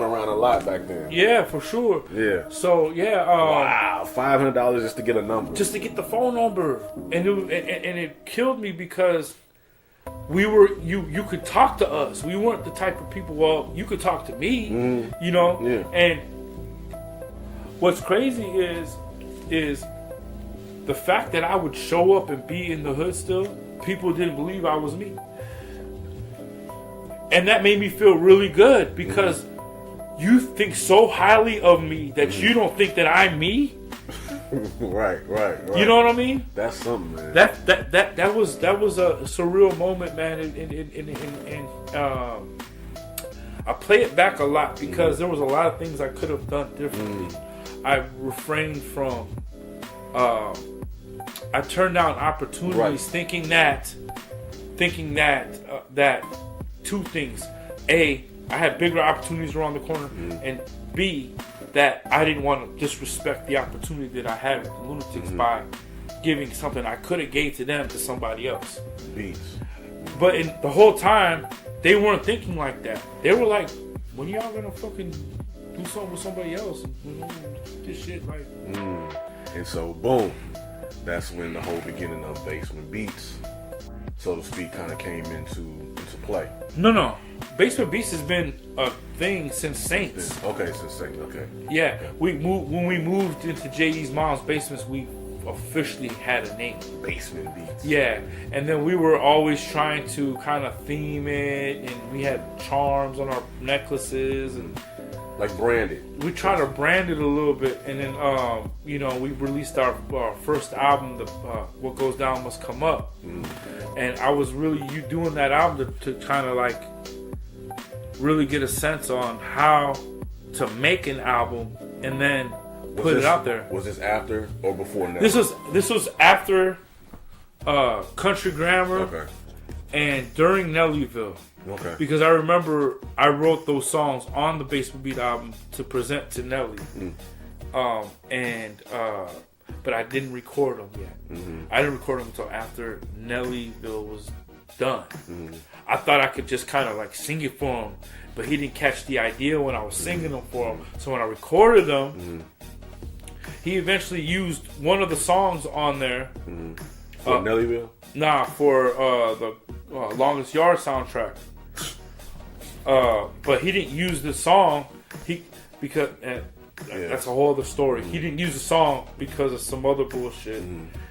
around a lot back then. Yeah, for sure. Yeah. So wow, $500 just to get a number, just to get the phone number, and it killed me because we were you could talk to us. We weren't the type of people. Well, you could talk to me, you know, and. What's crazy is the fact that I would show up and be in the hood still, people didn't believe I was me. And that made me feel really good because you think so highly of me that you don't think that I'm me. Right. You know what I mean? That's something, man. That was a surreal moment, man. And I play it back a lot because there was a lot of things I could have done differently. I refrained from. I turned down opportunities, thinking that two things: A, I had bigger opportunities around the corner, and B, that I didn't want to disrespect the opportunity that I had with the Lunatics by giving something I could have gave to them to somebody else. Beats. But in the whole time, they weren't thinking like that. They were like, when y'all gonna fucking do something with somebody else? This shit, like. And so, boom, that's when the whole beginning of Basement Beats, so to speak, kind of came into play. No. Basement Beats has been a thing since Saints. Okay, since Saints, okay. Yeah, when we moved into J.E.'s mom's basements, we officially had a name. Basement Beats. Yeah, and then we were always trying to kind of theme it, and we had charms on our necklaces, and like branded. we tried to brand it a little bit, and then we released our first album, What Goes Down Must Come Up, and I was really doing that album to kind of like really get a sense on how to make an album and then put it out there. Was this after or before now? This was after Country Grammar Okay. and during Nellyville. Okay. Because I remember I wrote those songs on the Basement Beat album to present to Nelly. But I didn't record them yet. I didn't record them until after Nellyville was done. I thought I could just kind of like sing it for him, but he didn't catch the idea when I was singing them for him. So when I recorded them, he eventually used one of the songs on there. For Nellyville? Nah, for the Longest Yard soundtrack. But he didn't use the song because that's a whole other story. He didn't use the song because of some other bullshit.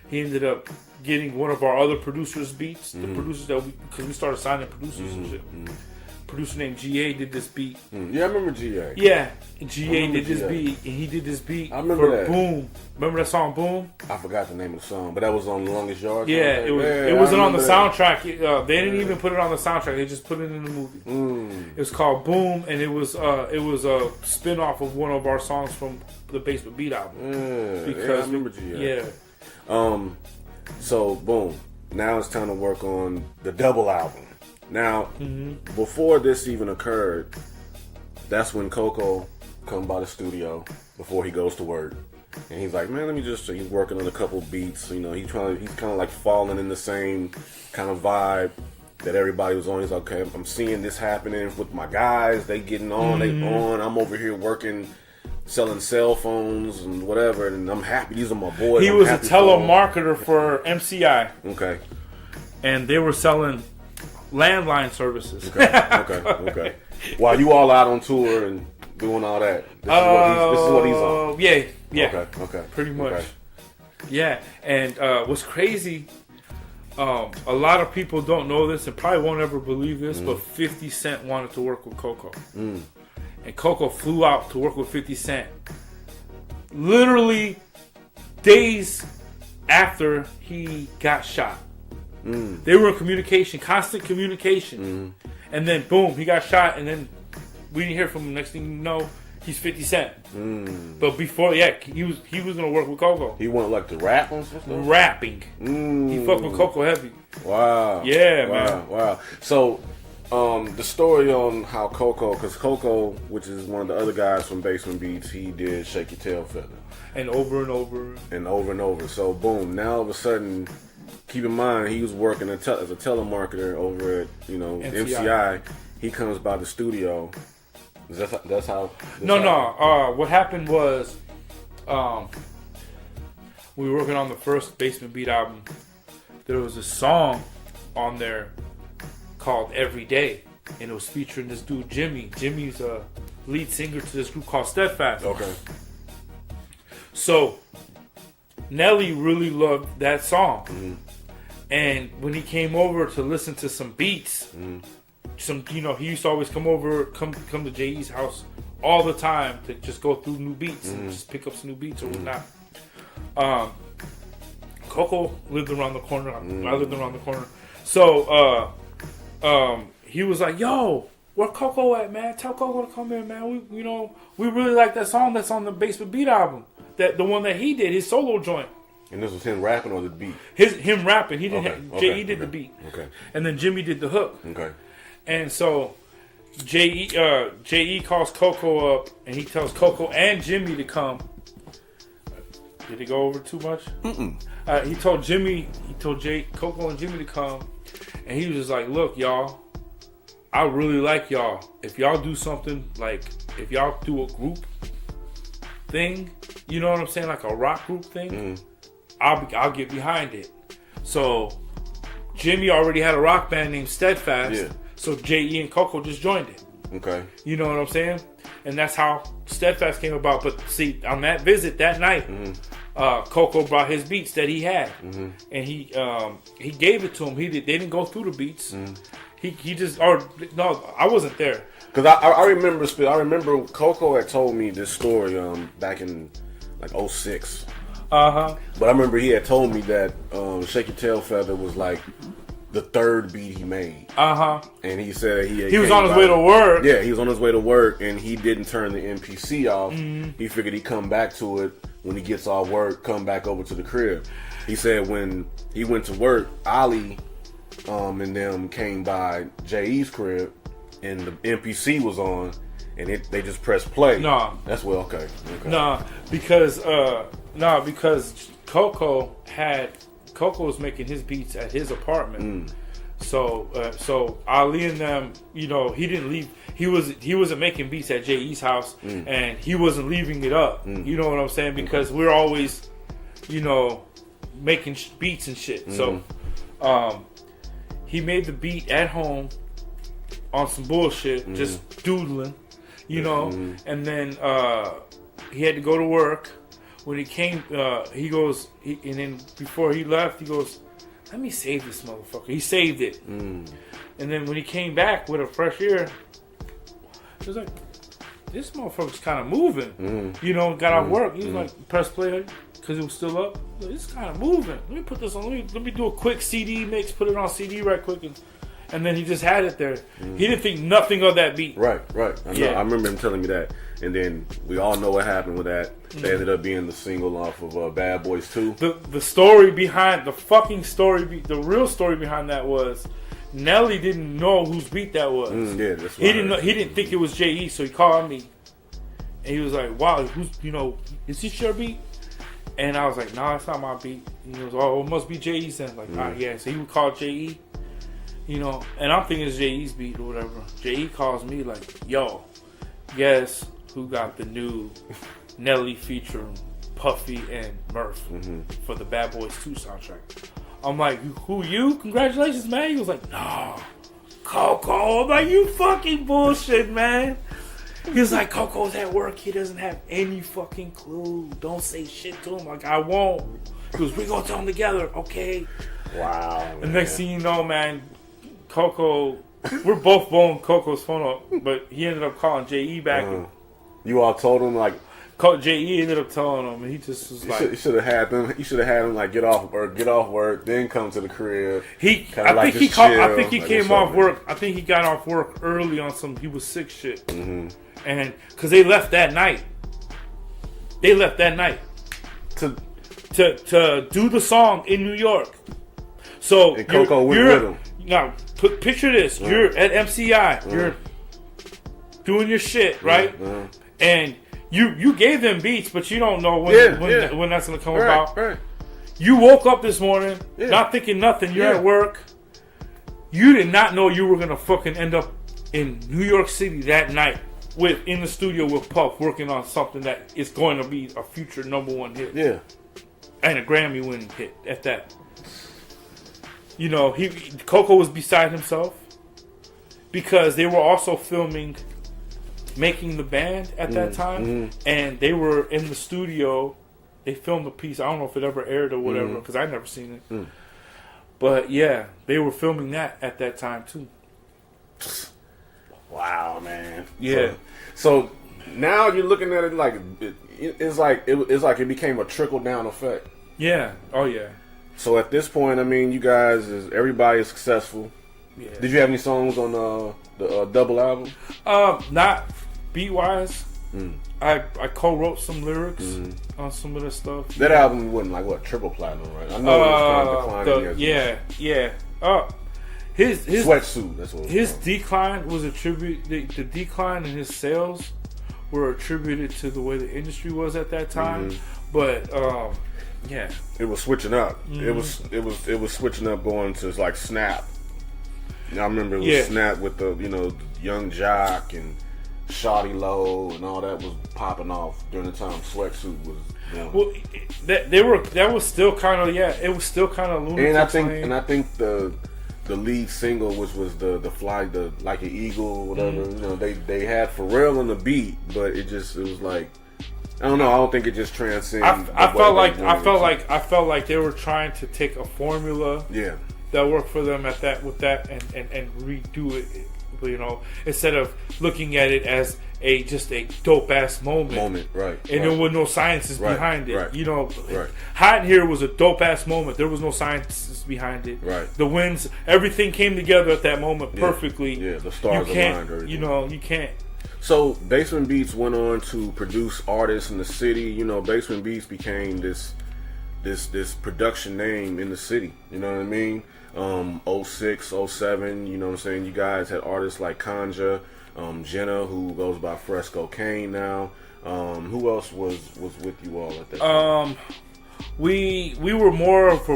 He ended up getting one of our other producers' beats. The producers because we started signing producers and shit. Producer named GA did this beat. Yeah, I remember GA. Yeah, GA did this beat, and he did this beat for Boom. Remember that song, Boom? I forgot the name of the song, but that was on The Longest Yard. Yeah, it wasn't on the soundtrack. They didn't even put it on the soundtrack. They just put it in the movie. It was called Boom, and it was a spin-off of one of our songs from the Basement Beat album. I remember GA. Yeah. So, boom. Now it's time to work on the double album. Now, before this even occurred, that's when Coco come by the studio before he goes to work, and he's like, "Man, he's working on a couple beats. You know, he's kind of like falling in the same kind of vibe that everybody was on. He's like, okay, I'm seeing this happening with my guys. They getting on, they on. I'm over here working, selling cell phones and whatever, and I'm happy. These are my boys. He was a telemarketer for MCI. Okay, and they were selling landline services. Okay. While you all out on tour and doing all that, this is what he's on. Yeah. Okay. Pretty much. Okay. Yeah, and what's crazy, a lot of people don't know this and probably won't ever believe this, but 50 Cent wanted to work with Coco. And Coco flew out to work with 50 Cent. Literally days after he got shot. They were in communication, constant communication. And then boom, he got shot, and then we didn't hear from him. Next thing you know, he's 50 Cent. But before, he was gonna work with Coco. He wanted like to rap on some stuff? Rapping. He fucked with Coco heavy. Wow. Yeah, man. Wow. So, the story on how Coco, because Coco, which is one of the other guys from Basement Beats, he did Shake Your Tail Feather. And over and over. And over and over. So, boom, now all of a sudden, keep in mind, he was working as a telemarketer over at, MCI. He comes by the studio. That's how... What happened was, we were working on the first Basement Beat album. There was a song on there called Every Day, and it was featuring this dude, Jimmy. Jimmy's a lead singer to this group called Steadfast. Okay. So, Nelly really loved that song. And when he came over to listen to some beats, he used to always come to J.E.'s house all the time to just go through new beats and just pick up some new beats or whatnot. Coco lived around the corner. I lived around the corner. So he was like, "Yo, where Coco at, man? Tell Coco to come here, man. We really like that song that's on the Basement Beat album. The one that he did, his solo joint." And this was him rapping on the beat? Him rapping. He didn't. J.E. did the beat. Okay. And then Jimmy did the hook. Okay. And so J.E. calls Coco up, and he tells Coco and Jimmy to come. Did he go over too much? Mm-mm. He told Coco and Jimmy to come, and he was just like, "Look, y'all, I really like y'all. If y'all do something like, if y'all do a group thing, you know what I'm saying, like a rock group thing, I'll get behind it." So Jimmy already had a rock band named Steadfast, so J.E. and Coco just joined it. Okay, you know what I'm saying, and that's how Steadfast came about. But see, on that visit that night, Coco brought his beats that he had, and he gave it to him. They didn't go through the beats. He just, or no, I wasn't there. Cause I remember Coco had told me this story back in like 06. But I remember he had told me that Shake Your Tail Feather was like the third beat he made. And he said he was on his way to work. Yeah, he was on his way to work, and he didn't turn the MPC off. He figured he'd come back to it when he gets off work, come back over to the crib. He said when he went to work, Ali and them came by J.E.'s crib, and the MPC was on, and they just pressed play. No, that's well okay. No, because Coco was making his beats at his apartment. So Ali and them, you know, he didn't leave. He wasn't making beats at J.E.'s house, and he wasn't leaving it up. You know what I'm saying? Because we're always, you know, making beats and shit. So, he made the beat at home on some bullshit, just doodling, you know. And then he had to go to work. When he came, and then before he left, he goes, "Let me save this motherfucker." He saved it. And then when he came back with a fresh ear, he was like, "This motherfucker's kind of moving." You know, got off work. He was like, press play because it was still up. This is kind of moving. Let me put this on. Let me do a quick CD mix. Put it on CD right quick, and then he just had it there. He didn't think nothing of that beat. Right. I know. I remember him telling me that. And then we all know what happened with that. They ended up being the single off of Bad Boys 2. The story behind the fucking story, the real story behind that was Nelly didn't know whose beat that was. That's he didn't know. He didn't think it was J.E. So he called me, and he was like, "Wow, is this your beat?" And I was like, "No, it's not my beat." And he goes, "Oh, it must be J.E.'s then." Like, yeah. So he would call J.E. You know, and I'm thinking it's J.E.'s beat or whatever. J.E. calls me like, "Yo, guess who got the new Nelly featuring Puffy and Murph for the Bad Boys 2 soundtrack?" I'm like, "Who, you? Congratulations, man." He was like, "No, Coco." I'm like, "You fucking bullshit, man." He was like, "Coco's at work. He doesn't have any fucking clue. Don't say shit to him." Like, "I won't." He goes, "We gonna tell him together, okay?" Wow. And next thing you know, man, Coco, we're both blowing Coco's phone up, but he ended up calling J.E. back. You all told him like J.E. ended up telling him, and he just was like, "You should have had them. You should have had him like get off work, then come to the crib." I think he came off work. I think he got off work early on some. He was sick shit, and because they left that night. They left that night to do the song in New York. So and Coco went with him. Now, picture this: you're at MCI, you're doing your shit, right? And you gave them beats, but you don't know when that's gonna come about. Right. You woke up this morning not thinking nothing. You're at work. You did not know you were gonna fucking end up in New York City that night in the studio with Puff working on something that is going to be a future #1 hit. Yeah, and a Grammy winning hit at that. You know, Coco was beside himself because they were also filming Making the Band at that time, and they were in the studio. They filmed a piece. I don't know if it ever aired or whatever because I've never seen it. But yeah, they were filming that at that time too. Wow, man. Yeah. So now you're looking at it like it's like it became a trickle down effect. Yeah. Oh yeah. So at this point, I mean, you guys everybody is successful. Yeah. Did you have any songs on the double album? Not beat wise. I co-wrote some lyrics on some of the stuff. That album wasn't like what, triple platinum, right? I know it was kind of declining. Yeah. His Sweatsuit. That's what his decline was attributed. The decline in his sales were attributed to the way the industry was at that time. But yeah, it was switching up. It was switching up, going to like Snap. I remember it was Snap with the Young Jock and Shawty Low and all that was popping off during the time Sweatsuit was. Well, that was still kind of it was still kind of lunatic. And I think the lead single, which was the Fly Like an Eagle, whatever. They had Pharrell on the beat, but it was like, I don't know. I don't think it just transcended. I felt like they were trying to take a formula that worked for them with that and redo it. Instead of looking at it as just a dope ass moment, right? And there were no sciences behind it. Right. Hot in Here was a dope ass moment. There was no sciences behind it. Right. The winds, everything came together at that moment perfectly. Yeah, the stars aligned. You can't. So Basement Beats went on to produce artists in the city. Basement Beats became this production name in the city. You know what I mean? 06, 07, you know what I'm saying? You guys had artists like Kanja, Jenna, who goes by Fresco Kane now. Who else was with you all at that time? We were more of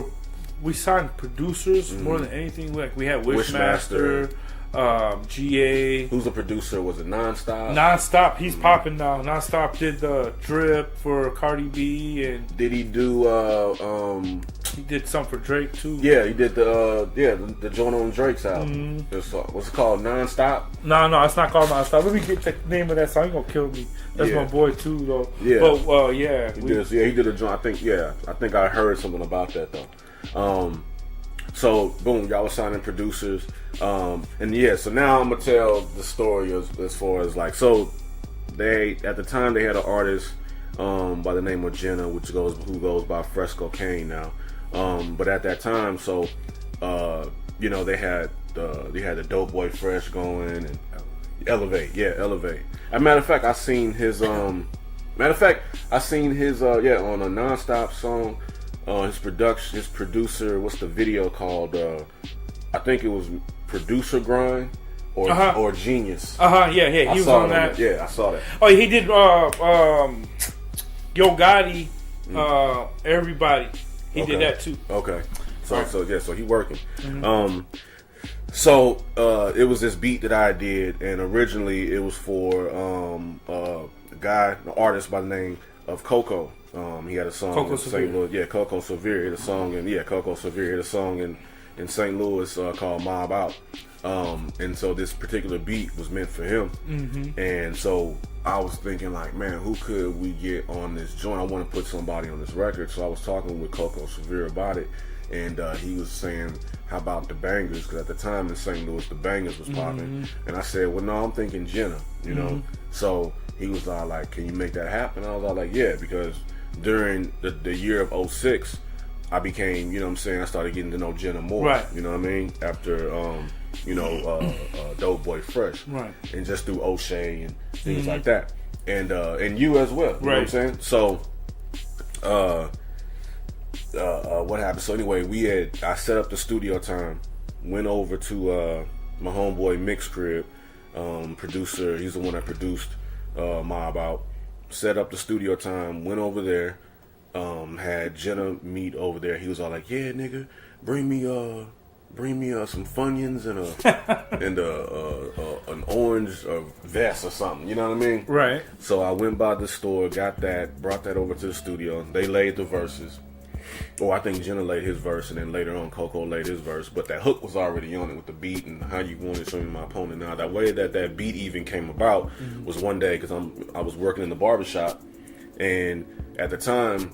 we signed producers more than anything. Like we had Wishmaster. GA. Who's the producer? Was it Nonstop? Nonstop, he's popping now. Nonstop did the Drip for Cardi B, and did he do? He did some for Drake too. Yeah, he did the joint on Drake's album. What's it called? Nonstop? No, it's not called Nonstop. Let me get the name of that song. He's gonna kill me. That's my boy too, though. Yeah, but he did a joint. I think I heard something about that though. So boom, y'all were signing producers, so now I'm gonna tell the story as far as like, so they at the time they had an artist by the name of Jenna, who goes by Fresco Kane now, but at that time, so they had the Dope Boy Fresh going and Elevate. As a matter of fact, I seen his on a Nonstop song. His producer, what's the video called? I think it was Producer Grind or Genius. Yeah, he was on that. Yeah, I saw that. Oh, he did Yo Gotti, Everybody. He did that too. Okay. So he working. So it was this beat that I did, and originally it was for an artist by the name of Coco. He had a song in St. Louis. Coco Severe had a song, in St. Louis called Mob Out. And so this particular beat was meant for him. And so I was thinking like, man, who could we get on this joint? I want to put somebody on this record. So I was talking with Coco Severe about it, and he was saying, how about the Bangers? Because at the time in St. Louis, the Bangers was popping. And I said, well, no, I'm thinking Jenna, So he was all like, can you make that happen? I was all like, yeah, because during the year of 06, I became, I started getting to know Jenna more. Right. You know what I mean? After, Dope Boy Fresh. Right. And just through O'Shea and things like that. And you as well. You know what I'm saying? So, what happened? So anyway, I set up the studio time, went over to my homeboy Mix Crib, producer. He's the one that produced Mob Out. Set up the studio time, went over there, had Jenna meet over there. He was all like, yeah, nigga, bring me some Funyuns and an orange vest or something, you know what I mean? Right. So I went by the store, got that, brought that over to the studio. They laid the verses. Or I think Jenna laid his verse, and then later on Coco laid his verse. But that hook was already on it with the beat and how you wanted to show me my opponent. Now, that way that beat even came about was one day because I was working in the barbershop, and at the time,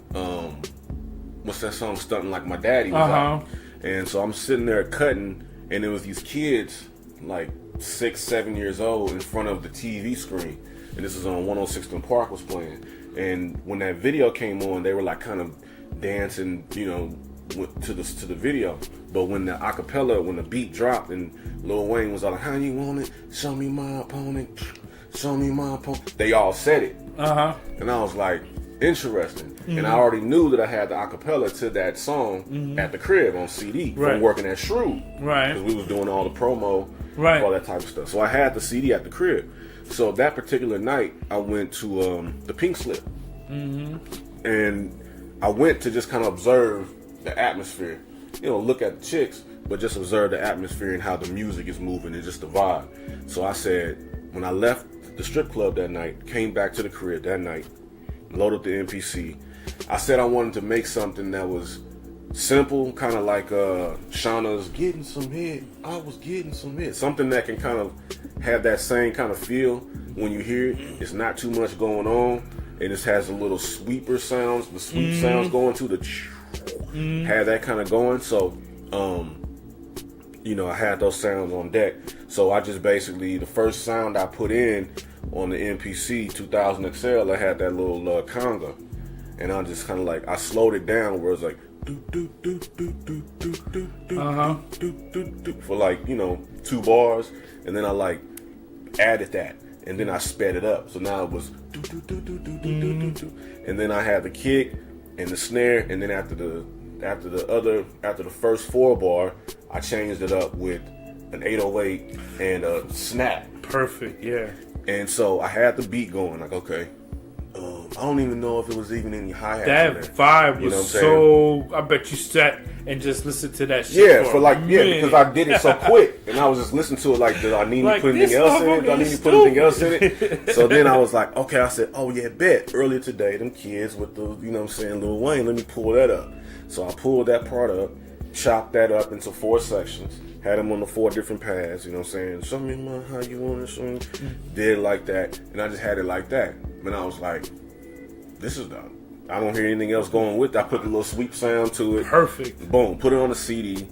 what's that song, Stunting Like My Daddy was out. And so I'm sitting there cutting, and there was these kids, like 6, 7 years old, in front of the TV screen. And this was on 106th Park was playing. And when that video came on, they were like kind of dancing, to the video. But when the acapella, when the beat dropped and Lil Wayne was all like, how you want it? Show me my opponent. Show me my opponent. They all said it. And I was like, interesting. And I already knew that I had the acapella to that song at the crib on CD from working at Shrew. Right. Because we was doing all the promo all that type of stuff. So I had the CD at the crib. So that particular night, I went to the Pink Slip, and I went to just kind of observe the atmosphere. You know, look at the chicks, but just observe the atmosphere and how the music is moving and just the vibe. So I said, when I left the strip club that night, came back to the crib that night, loaded up the MPC, I said I wanted to make something that was simple, kind of like Shauna's Getting Some Head, I Was Getting Some Head. Something that can kind of have that same kind of feel when you hear it. It's not too much going on. It just has a little sweeper sounds, the sweep sounds going to the have that kind of going. So, you know, I had those sounds on deck. So I just basically, the first sound I put in on the MPC 2000 XL, I had that little conga. And I just kind of like, I slowed it down where it's like, for like, you know, 2 bars. And then I like added that. And then I sped it up. So now it was and then I had the kick and the snare, and then after the first 4 bar, I changed it up with an 808 and a snap. Perfect, yeah. And so I had the beat going, like, okay, I don't even know if it was even any hi-hat. That vibe was, you know, so, I bet you sat and just listened to that shit because I did it so quick, and I was just listening to it like, did I need to put anything else in it? Do I need to put anything else in it? So then I was like, okay, I said, oh yeah, bet. Earlier today, them kids with the, you know what I'm saying, Lil Wayne, let me pull that up. So I pulled that part up, chopped that up into 4 sections, had them on the 4 different pads, you know what I'm saying? Show me how you want it, show me. Did it like that, and I just had it like that. And I was like, this is dope. I don't hear anything else going with it. I put the little sweep sound to it. Perfect. Boom. Put it on the CD.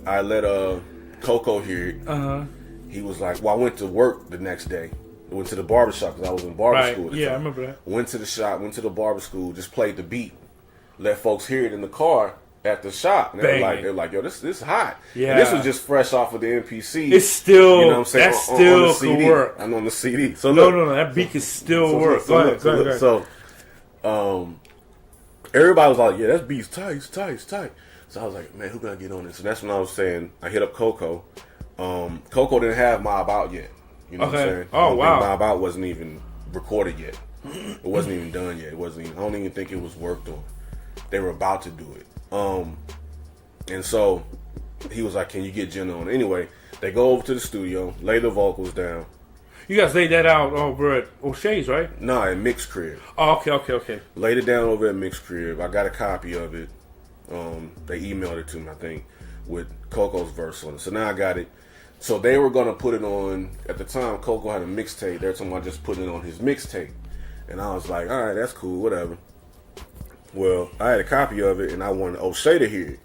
I let Coco hear it. He was like, well, I went to work the next day. I went to the barbershop because I was in barber school at the time. I remember that. Went to the shop, went to the barber school, just played the beat. Let folks hear it in the car at the shop. And they were like, yo, this is hot. Yeah. And this was just fresh off of the MPC. It's still, you know what I'm saying? That still could work. I'm on the CD. So no, that beat can still work. Go ahead. So, everybody was like, yeah, that beat's tight, it's tight. So I was like, man, who can I get on this? So that's when I was saying, I hit up Coco. Coco didn't have Mob out yet. You know what I'm saying? Oh, wow. Mob Out wasn't even recorded yet. It wasn't even done yet. I don't even think it was worked on. They were about to do it. And so he was like, can you get Jenna on? Anyway, they go over to the studio, lay the vocals down. You guys laid that out over at O'Shea's, right? No, at Mix Crib. Oh, okay. Laid it down over at Mix Crib. I got a copy of it. They emailed it to me, I think, with Coco's verse on it. So now I got it. So they were going to put it on, at the time, Coco had a mixtape. They were talking about just putting it on his mixtape. And I was like, all right, that's cool, whatever. Well, I had a copy of it, and I wanted O'Shea to hear it.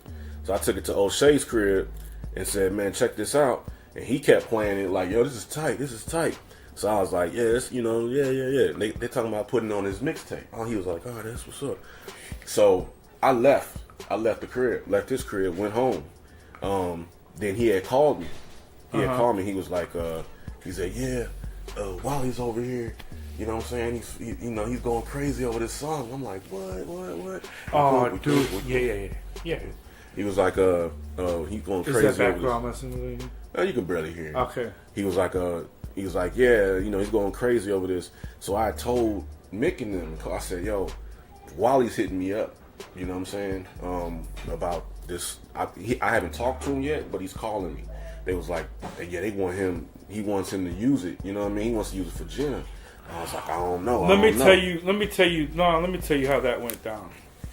So I took it to O'Shea's crib and said, man, check this out. And he kept playing it like, yo, this is tight. So I was like, yeah, that's, you know, yeah. They talking about putting it on his mixtape. Oh, he was like, oh, that's what's up. So I left the crib, left his crib, went home. Then he had called me. He was like, he said, yeah, Wally's over here. You know what I'm saying? He's going crazy over this song. I'm like, what? Oh, dude, yeah. He was like, he's going crazy. Is that background messing? You can barely hear it. Okay. He was like, yeah, he's going crazy over this. So I told Mick and them, I said, yo, Wally's hitting me up. You know what I'm saying? About this. I haven't talked to him yet, but he's calling me. They was like, yeah, they want him. He wants him to use it. You know what I mean? He wants to use it for Jenna. I was like, I don't know. Let me tell you how that went down.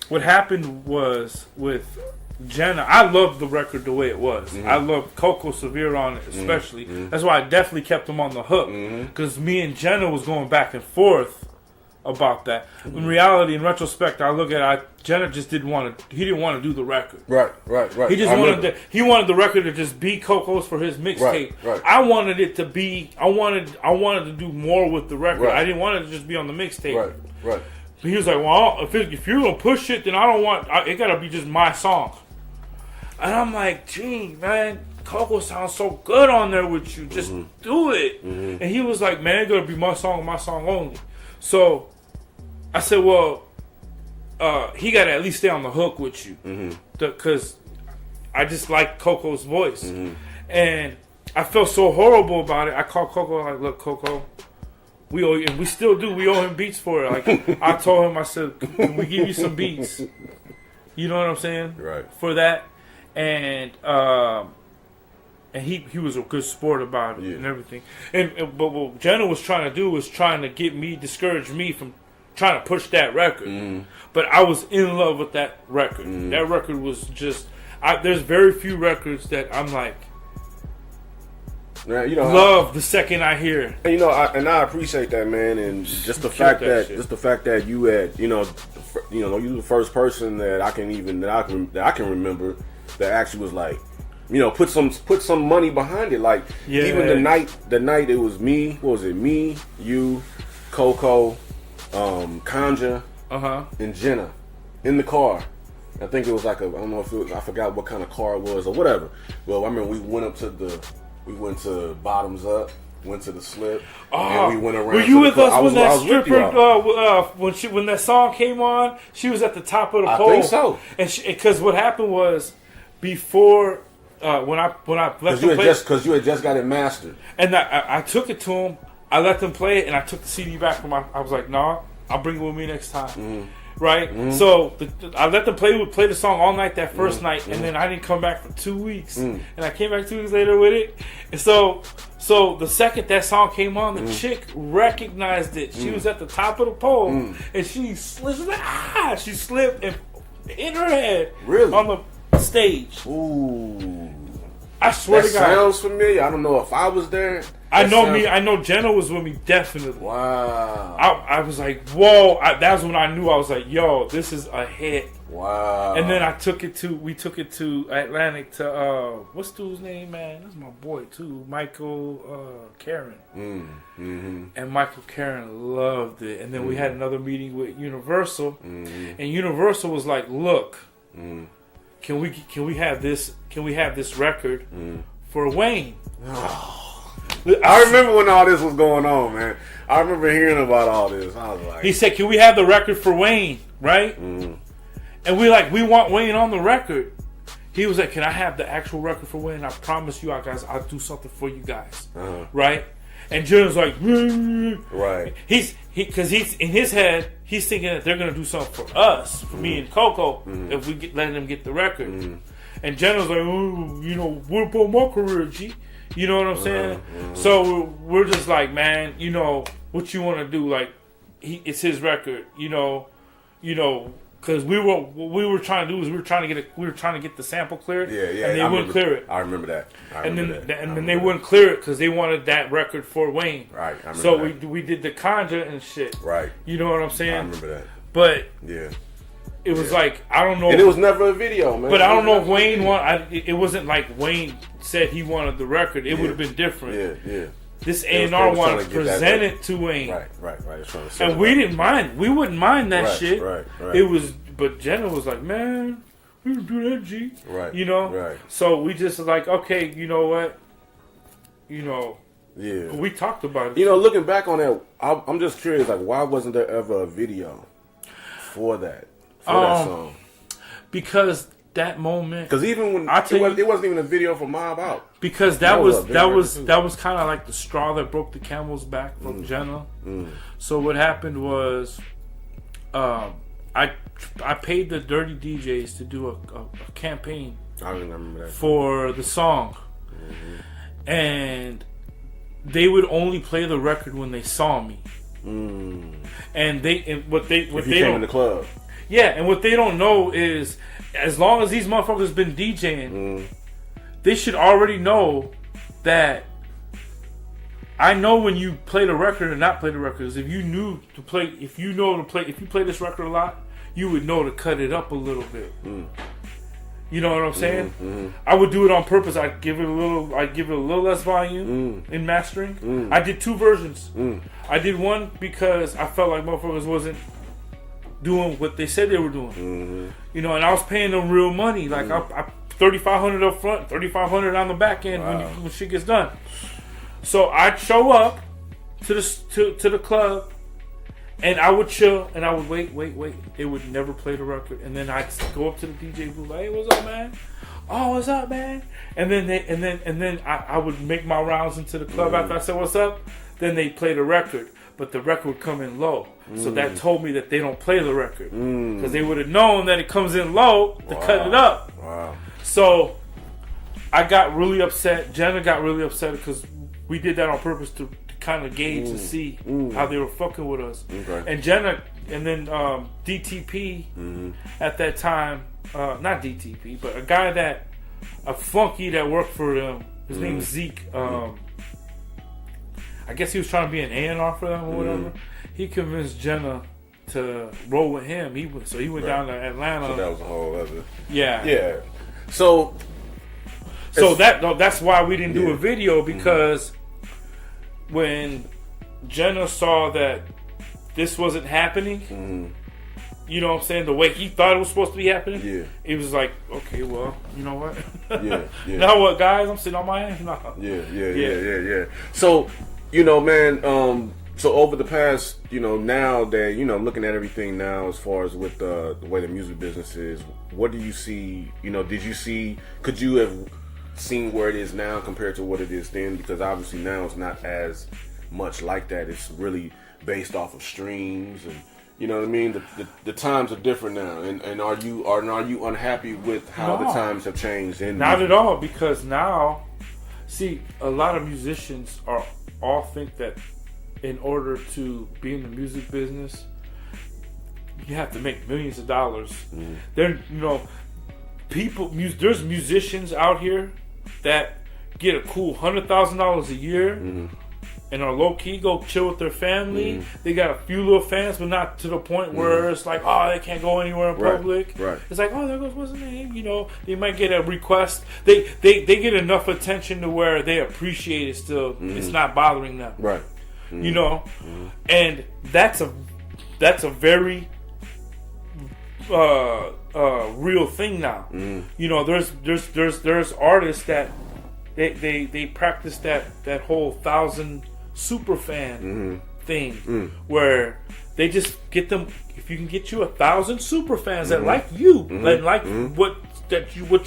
What happened was with Jenna, I loved the record the way it was. Mm-hmm. I loved Coco Severe on it, especially. Mm-hmm. That's why I definitely kept him on the hook, because me and Jenna was going back and forth about that. Mm-hmm. In reality, in retrospect, I look at it, Jenna just didn't want to do the record. Right. He just wanted the record to just be Coco's for his mixtape. Right. I wanted it to be. I wanted to do more with the record. Right. I didn't want it to just be on the mixtape. Right. He was like, well, if you're gonna push it, then I don't want. It gotta be just my song. And I'm like, gee, man, Coco sounds so good on there with you. Just do it. Mm-hmm. And he was like, man, it's gonna be my song only. So I said, well, he got to at least stay on the hook with you, because I just like Coco's voice. Mm-hmm. And I felt so horrible about it. I called Coco, like, look, Coco, we owe you, and we still do. We owe him beats for it. Like, I told him, I said, can we give you some beats? You know what I'm saying? Right. For that. And he was a good sport about it and everything. But what Jenna was trying to do was trying to discourage me from trying to push that record. But I was in love with that record. That record was just, there's very few records that I'm like, now, love the second I hear it. And, I appreciate that, man. And just the fact that you had, you were the first person that I can remember that actually was like, put some money behind it. Like, even the night it was me. What was it? Me, you, Coco, Kanja, and Jenna in the car. I think it was like I don't know if it was, I forgot what kind of car it was or whatever. Well, I remember we went to Bottoms Up, went to the Slip, and we went around. Were you with us when that stripper, when that song came on? She was at the top of the pole. I think so. And because what happened was, before when I let them play, because you had just got it mastered, and I took it to him. I let them play it, and I took the CD back from I was like, nah, I'll bring it with me next time. Right? So I let them play the song all night that first night, and then I didn't come back for 2 weeks. And I came back 2 weeks later with it. And so the second that song came on, the chick recognized it. She was at the top of the pole, and she slipped and in her head on the stage. Ooh. I swear to God. Sounds familiar. I don't know if I was there. I know Jenna was with me, definitely. Wow. I was like, whoa. That's when I knew. I was like, yo, this is a hit. Wow. And then we took it to Atlantic to, what's dude's name, man? That's my boy, too. Michael Karen. And Michael Karen loved it. And then we had another meeting with Universal. And Universal was like, look, can we have this record for Wayne? I remember when all this was going on, man. I remember hearing about all this. I was like, he said, can we have the record for Wayne, right? And we want Wayne on the record. He was like, can I have the actual record for Wayne? I promise you, guys, I'll do something for you guys, right? And Jenna's like, right. Because he's in his head, he's thinking that they're gonna do something for us, for me and Coco, if we let them get the record. And Jenna's like, what about my career, G? You know what I'm saying? So we're just like, man, what you want to do? Like, it's his record, because what we were trying to do is we were trying to get the sample cleared. Yeah. And they wouldn't clear it. I remember that. And then they wouldn't clear it because they wanted that record for Wayne. Right. I remember so that. we did the conjure and shit. Right. You know what I'm saying? I remember that. But yeah. It was like, I don't know. And it was never a video, man. But I don't know if Wayne it wasn't like Wayne said he wanted the record. It would have been different. Yeah. This A&R wanted to present it to Wayne. Right. And we didn't mind. We wouldn't mind that shit. Right. It was, but Jenna was like, man, we can do that, G. Right. Right. So we just like, okay, you know what? Yeah. We talked about it. Looking back on that, I'm just curious, like, why wasn't there ever a video for that? For that song? Because that moment, because even when it wasn't even a video for Mob Out, because that was kind of like the straw that broke the camel's back from Jenna. So what happened was, I paid the Dirty DJs to do a campaign. I remember that for the song, and they would only play the record when they saw me. And what they came in the club. Yeah, and what they don't know is, as long as these motherfuckers been DJing, they should already know that I know when you play the record and not play the records. If you play this record a lot, you would know to cut it up a little bit. You know what I'm saying? I would do it on purpose. I'd give it a little less volume in mastering. I did two versions. I did one because I felt like motherfuckers wasn't doing what they said they were doing. And I was paying them real money. Like I $3,500 up front, $3,500 on the back end when shit gets done. So I'd show up to the club, and I would chill, and I would wait. They would never play the record, and then I'd go up to the DJ booth, like, hey, what's up, man? "Oh, what's up, man?" And then I would make my rounds into the club after I said, "What's up?" Then they play the record, but the record would come in low. So that told me that they don't play the record because they would have known that it comes in low to cut it up. Wow. So I got really upset. Jenna got really upset because we did that on purpose to kind of gauge and see how they were fucking with us. Okay. And Jenna, and then DTP at that time, not DTP, but a guy a funky that worked for them. His name was Zeke. I guess he was trying to be an A&R for them or whatever. He convinced Jenna to roll with him. He went down to Atlanta. So that was a whole other. Yeah. Yeah. So that's why we didn't do a video, because when Jenna saw that this wasn't happening, you know what I'm saying, the way he thought it was supposed to be happening, it was like, okay, well, you know what? Now what, guys? I'm sitting on my ass. No. Yeah. So, you know, man, so over the past, you know, now that, you know, looking at everything now as far as with the way the music business is, what do you see, you know, could you have seen where it is now compared to what it is then? Because obviously now it's not as much like that. It's really based off of streams, and you know what I mean. The times are different now, and are you unhappy with how the times have changed? Not at all, because now, see, a lot of musicians all think that in order to be in the music business, you have to make millions of dollars. There, you know, there's musicians out here that get a cool $100,000 a year and are low key, go chill with their family. They got a few little fans, but not to the point where it's like, oh, they can't go anywhere in public. Right. It's like, oh, there goes what's his name? You know, they might get a request. They get enough attention to where they appreciate it still. It's not bothering them. Right. You know, and that's a very real thing now. You know, there's artists that they practice that whole 1,000 super fan thing where they just get them. If you can get you 1,000 super fans that like you, that like what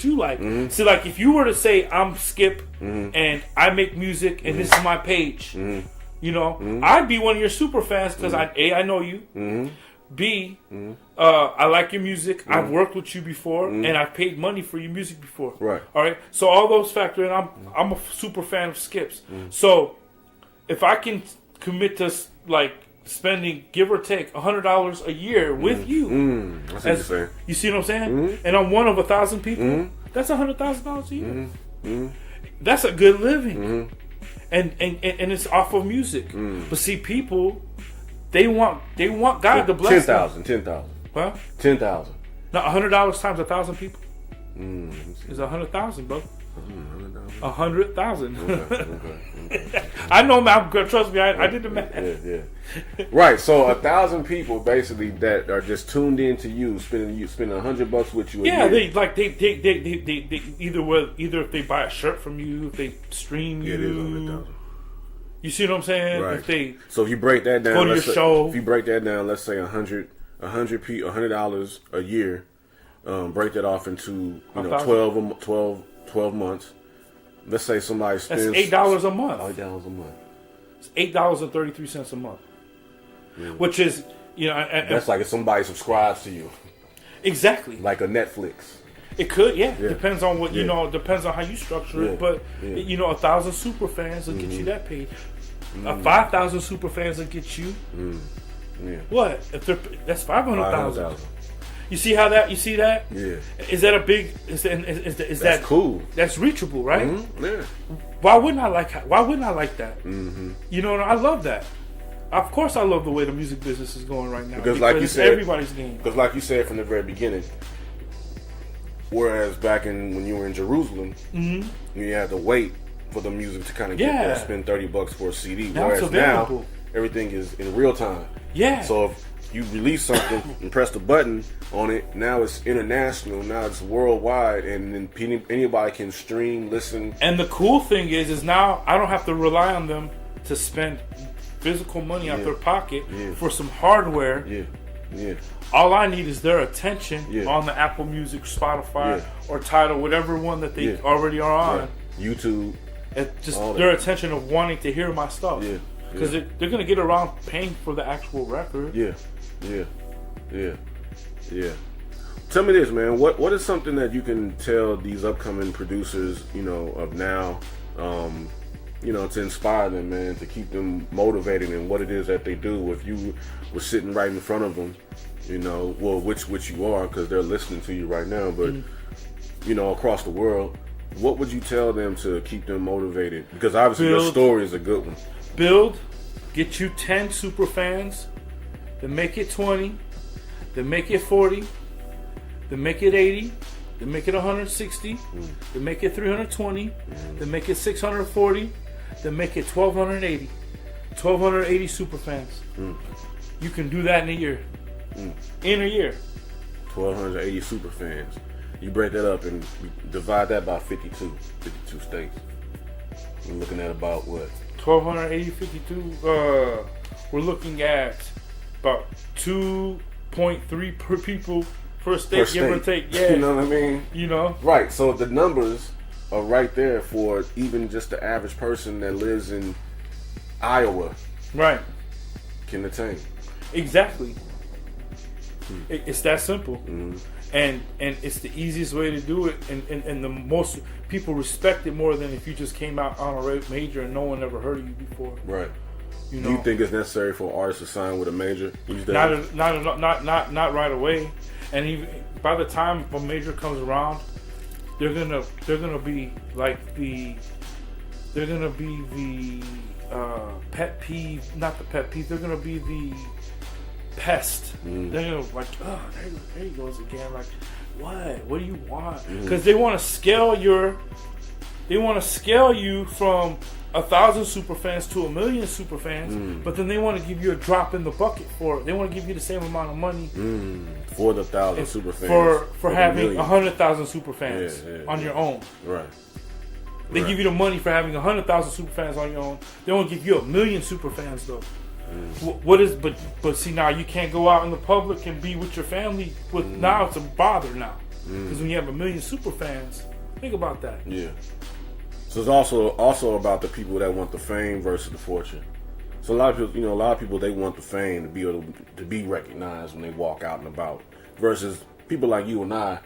you like. See, like if you were to say I'm Skip and I make music and this is my page. You know, I'd be one of your super fans because I know you. B, I like your music. I've worked with you before, and I've paid money for your music before. Right. All right. So all those factor in. I'm a super fan of Skips. So if I can commit to like spending, give or take, $100 a year with you, I see what you're saying. You see what I'm saying? And I'm one of 1,000 people. That's $100,000 a year. That's a good living. And it's off of music. But see, people, they want God to bless them. 10,000. Huh? 10,000. No, $100 times 1,000 people is 100,000, bro. 100,000. Okay. I know, man. Trust me, I did the math. Yeah. Right. So 1,000 people basically that are just tuned in to you, spending $100 with you. Yeah, they either if they buy a shirt from you, if they stream you. It is 100,000. You see what I'm saying? Right. So if you break that down, go to your show. If you break that down, let's say $100 a year, break that off into 12 months. Let's say somebody spends $8 a month. $8 a month. It's $8.33 a month, which is that's like if somebody subscribes to you. Exactly. Like a Netflix. It could, depends on what you know. Depends on how you structure it, but 1,000 super fans will get you that page. 5,000 super fans will get you. What? That's 500,000. You see how that? You see that? Yeah. Is that a big? Is that cool? That's reachable, right? Yeah. Why wouldn't I like that? You know, I love that. Of course, I love the way the music business is going right now. Because like you said, everybody's game. Because like you said from the very beginning, whereas back when you were in Jerusalem, you had to wait for the music to kind of get there, spend $30 for a CD. Now whereas now everything is in real time. Yeah. So if you release something and press the button on it, now it's international, now it's worldwide, and then anybody can stream, listen. And the cool thing is now I don't have to rely on them to spend physical money out their pocket for some hardware Yeah. All I need is their attention Yeah. on the Apple Music, Spotify, or Tidal, whatever one that they already are on. Right. YouTube. And just their attention of wanting to hear my stuff. Yeah. Because they're going to get around paying for the actual record. Yeah. Tell me this, man. What is something that you can tell these upcoming producers, of now, to inspire them, man, to keep them motivated in what it is that they do? If you were sitting right in front of them, which you are, because they're listening to you right now, but across the world, what would you tell them to keep them motivated? Because obviously your story is a good one. Get you 10 super fans, then make it 20, then make it 40, then make it 80, then make it 160, then make it 320, then make it 640, then make it 1280. 1280 super fans. You can do that in a year. In a year. 1280 super fans. You break that up and divide that by 52 states. We're looking at about what? 1280, 52. We're looking at about 2.3 per people per state, give or take. Yeah. You know what I mean? Right. So the numbers are right there for even just the average person that lives in Iowa. Right. Can attain. Exactly. It's that simple. And it's the easiest way to do it, and the most people respect it more than if you just came out on a major and no one ever heard of you before. Right. Do you think it's necessary for artists to sign with a major these days? Not right away. And even by the time a major comes around, they're gonna be like the pet peeve, not the pet peeve. They're gonna be the pest. They're gonna like, oh, there he goes again. Like, what do you want? Because they want to scale you from 1,000 super fans to 1,000,000 super fans, but then they want to give you a drop in the bucket for it. They want to give you the same amount of money for the 1,000 super fans for having 100,000 super fans on your own. Right. They give you the money for having 100,000 super fans on your own. They won't give you 1,000,000 super fans though. But see, now you can't go out in the public and be with your family. Now it's a bother now, because when you have 1,000,000 super fans, think about that. Yeah. So it's also about the people that want the fame versus the fortune. So a lot of people they want the fame to be able to be recognized when they walk out and about, versus people like you and I.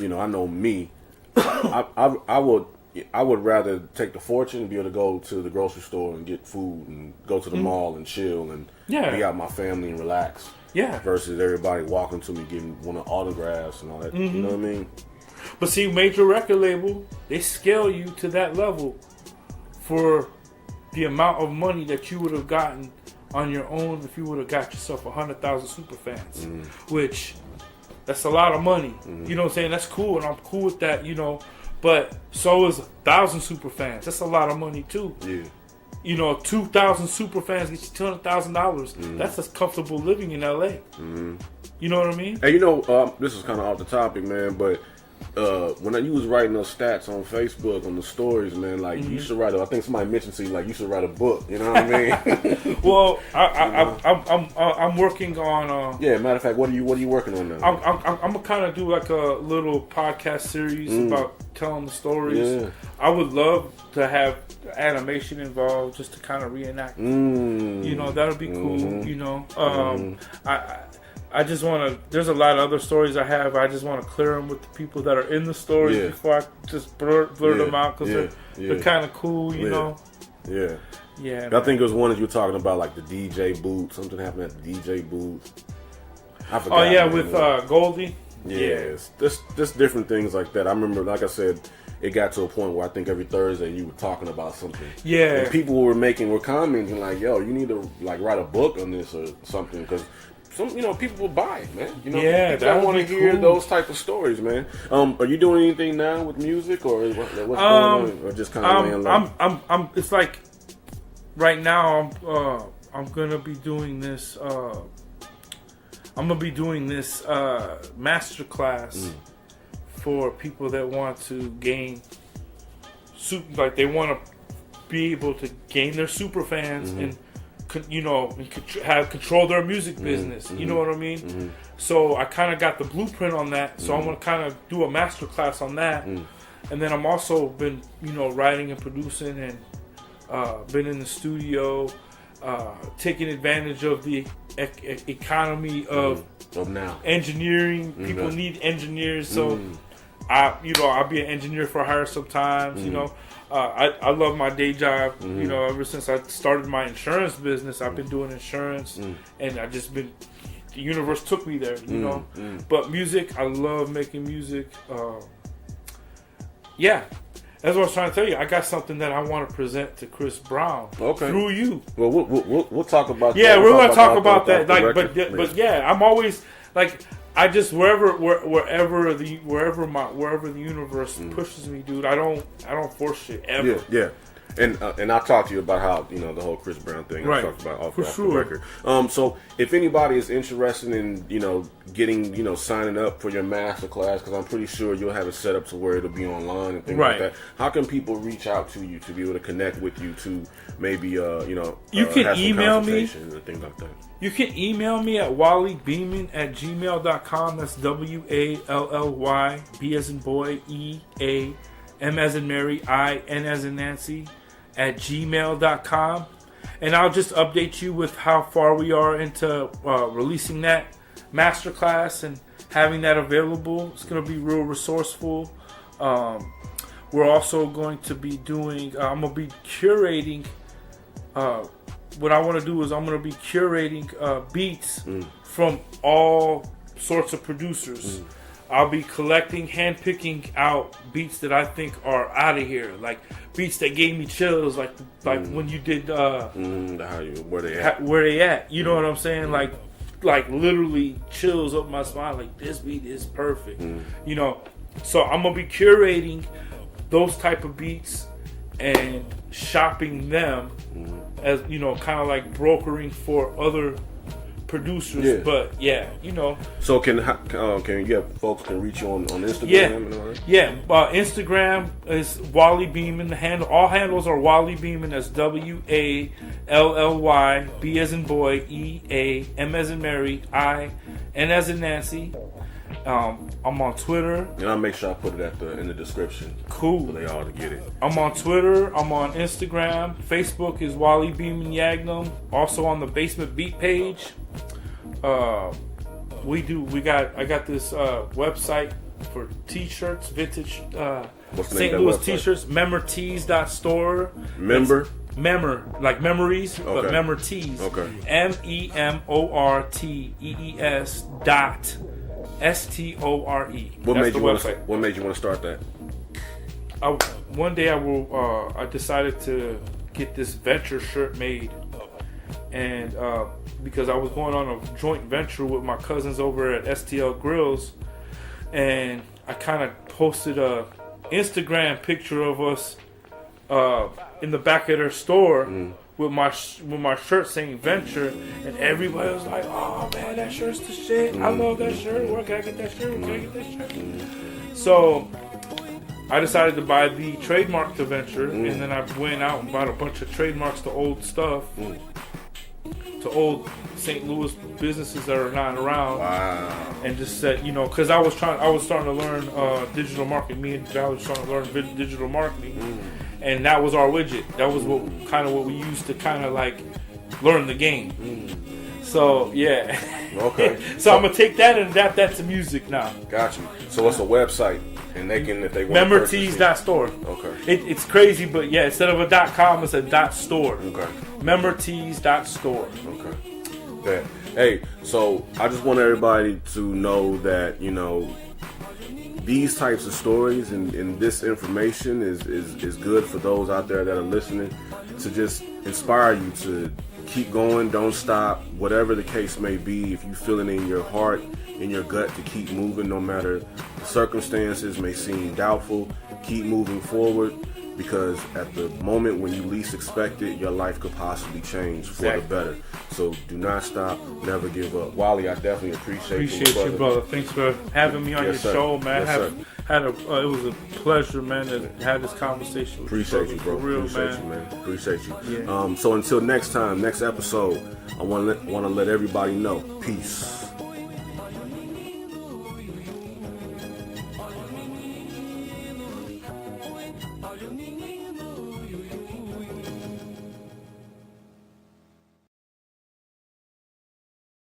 I know me. I would rather take the fortune and be able to go to the grocery store and get food and go to the mall and chill and be out with my family and relax. Yeah. Versus everybody walking to me wanting autographs and all that. You know what I mean? But see, major record label, they scale you to that level for the amount of money that you would have gotten on your own if you would have got yourself 100,000 super fans, which that's a lot of money. You know what I'm saying? That's cool, and I'm cool with that. But so is 1,000 super fans. That's a lot of money too. Yeah. 2,000 super fans get you $200,000. That's a comfortable living in LA. You know what I mean? Hey, this is kind of off the topic, man, but when you was writing those stats on Facebook on the stories, man, like you should write. I think somebody mentioned to you like you should write a book. You know what I mean? Well, I'm working on. Matter of fact, what are you working on now? I'm gonna kind of do like a little podcast series about telling the stories. Yeah. I would love to have animation involved just to kind of reenact. That'll be cool. I just want to. There's a lot of other stories I have. I just want to clear them with the people that are in the stories before I just blur them out, because they're kind of cool, you know. Yeah. Yeah. I think it was one that you were talking about, like the DJ booth. Something happened at the DJ booth. I forgot. Oh yeah, with Goldie. Yes, just different things like that. I remember, like I said, it got to a point where I think every Thursday you were talking about something. Yeah. And people were commenting like, "Yo, you need to like write a book on this or something," because people will buy it, man. People want to hear those type of stories, man. Are you doing anything now with music, or what's going on, or just kind of laying low? I'm. It's like right now, I'm gonna be doing this. I'm gonna be doing this master class for people that want to gain, like they want to be able to gain their super fans and have control their music business. You know what I mean? So I kind of got the blueprint on that. So I'm gonna kind of do a master class on that, and then I'm also been writing and producing and been in the studio, taking advantage of the economy of now engineering. People need engineers, so I'll be an engineer for hire sometimes. I love my day job. Ever since I started my insurance business, I've been doing insurance, and I just been. The universe took me there, But music, I love making music. Yeah, that's what I was trying to tell you. I got something that I want to present to Chris Brown through you. Well, we'll talk about. Yeah, that. we're gonna talk about that. But yeah, I'm always like. I just wherever the universe pushes me, dude. I don't force shit ever. Yeah. And I'll talk to you about how the whole Chris Brown thing. Right. I talked about off the record. So if anybody is interested in getting signing up for your master class, because I'm pretty sure you'll have it set up to where it'll be online and things like that. How can people reach out to you to be able to connect with you to maybe you can have some email me and things like that. You can email me at wallybeeman@gmail.com. That's WALLY, B as in boy, EA, M as in Mary, I, N as in Nancy, @gmail.com. And I'll just update you with how far we are into releasing that masterclass and having that available. It's going to be real resourceful. We're also going to be doing, I'm going to be curating, what I want to do is I'm going to be curating beats from all sorts of producers. I'll be collecting, handpicking out beats that I think are out of here, like beats that gave me chills, like when you did where they at. You know what I'm saying? Like literally chills up my spine. Like this beat is perfect. So I'm gonna be curating those type of beats and shopping them as kind of like brokering for other producers. But so can folks can reach you on Instagram and all that? Instagram is Wally Beeman. All handles are Wally Beeman. That's WALLY, B as in boy, EA, M as in Mary, I, N as in Nancy. I'm on Twitter, and I'll make sure I put it in the description. Cool, for they all to get it. I'm on Twitter. I'm on Instagram. Facebook is Wally Beeman Yagnum. Also on the Basement Beat page. I got this website for t-shirts, vintage St. Louis t-shirts, memortees.store. Memor, like memories, but memortees. MEMORTEES.STORE. What made you want to start that? One day I decided to get this venture shirt made, and because I was going on a joint venture with my cousins over at STL Grills, and I kind of posted a Instagram picture of us in the back of their store with my shirt saying Venture, and everybody was like, "Oh man, that shirt's the shit! I love that shirt. Where can I get that shirt? So I decided to buy the trademark to Venture, and then I went out and bought a bunch of trademarks to old stuff, to old St. Louis businesses that are not around. Wow. And just said, because I was starting to learn digital marketing. Me and Val was trying to learn digital marketing, and that was our widget. That was what we used to kind of like learn the game. So yeah. Okay. So I'm gonna take that and adapt that to music now. Got you. So it's a website, and they can, if they want, memortees.store. Okay. It's crazy, but yeah, instead of a .com, it's a .store. Okay. Memortees.store. Okay. Yeah. Hey, so I just want everybody to know that these types of stories and this information is good for those out there that are listening, to just inspire you to keep going, don't stop, whatever the case may be. If you feel it in your heart, in your gut, to keep moving no matter the circumstances may seem doubtful, keep moving forward. because at the moment when you least expect it, your life could possibly change for the better. So do not stop, never give up. Wally, I definitely appreciate you, brother. Thanks for having me on your show, man. It was a pleasure, man, to have this conversation with Appreciate you, you, bro. For real, Appreciate you, man. Appreciate you. Yeah. So until next time, next episode, I want to let everybody know. Peace. All you need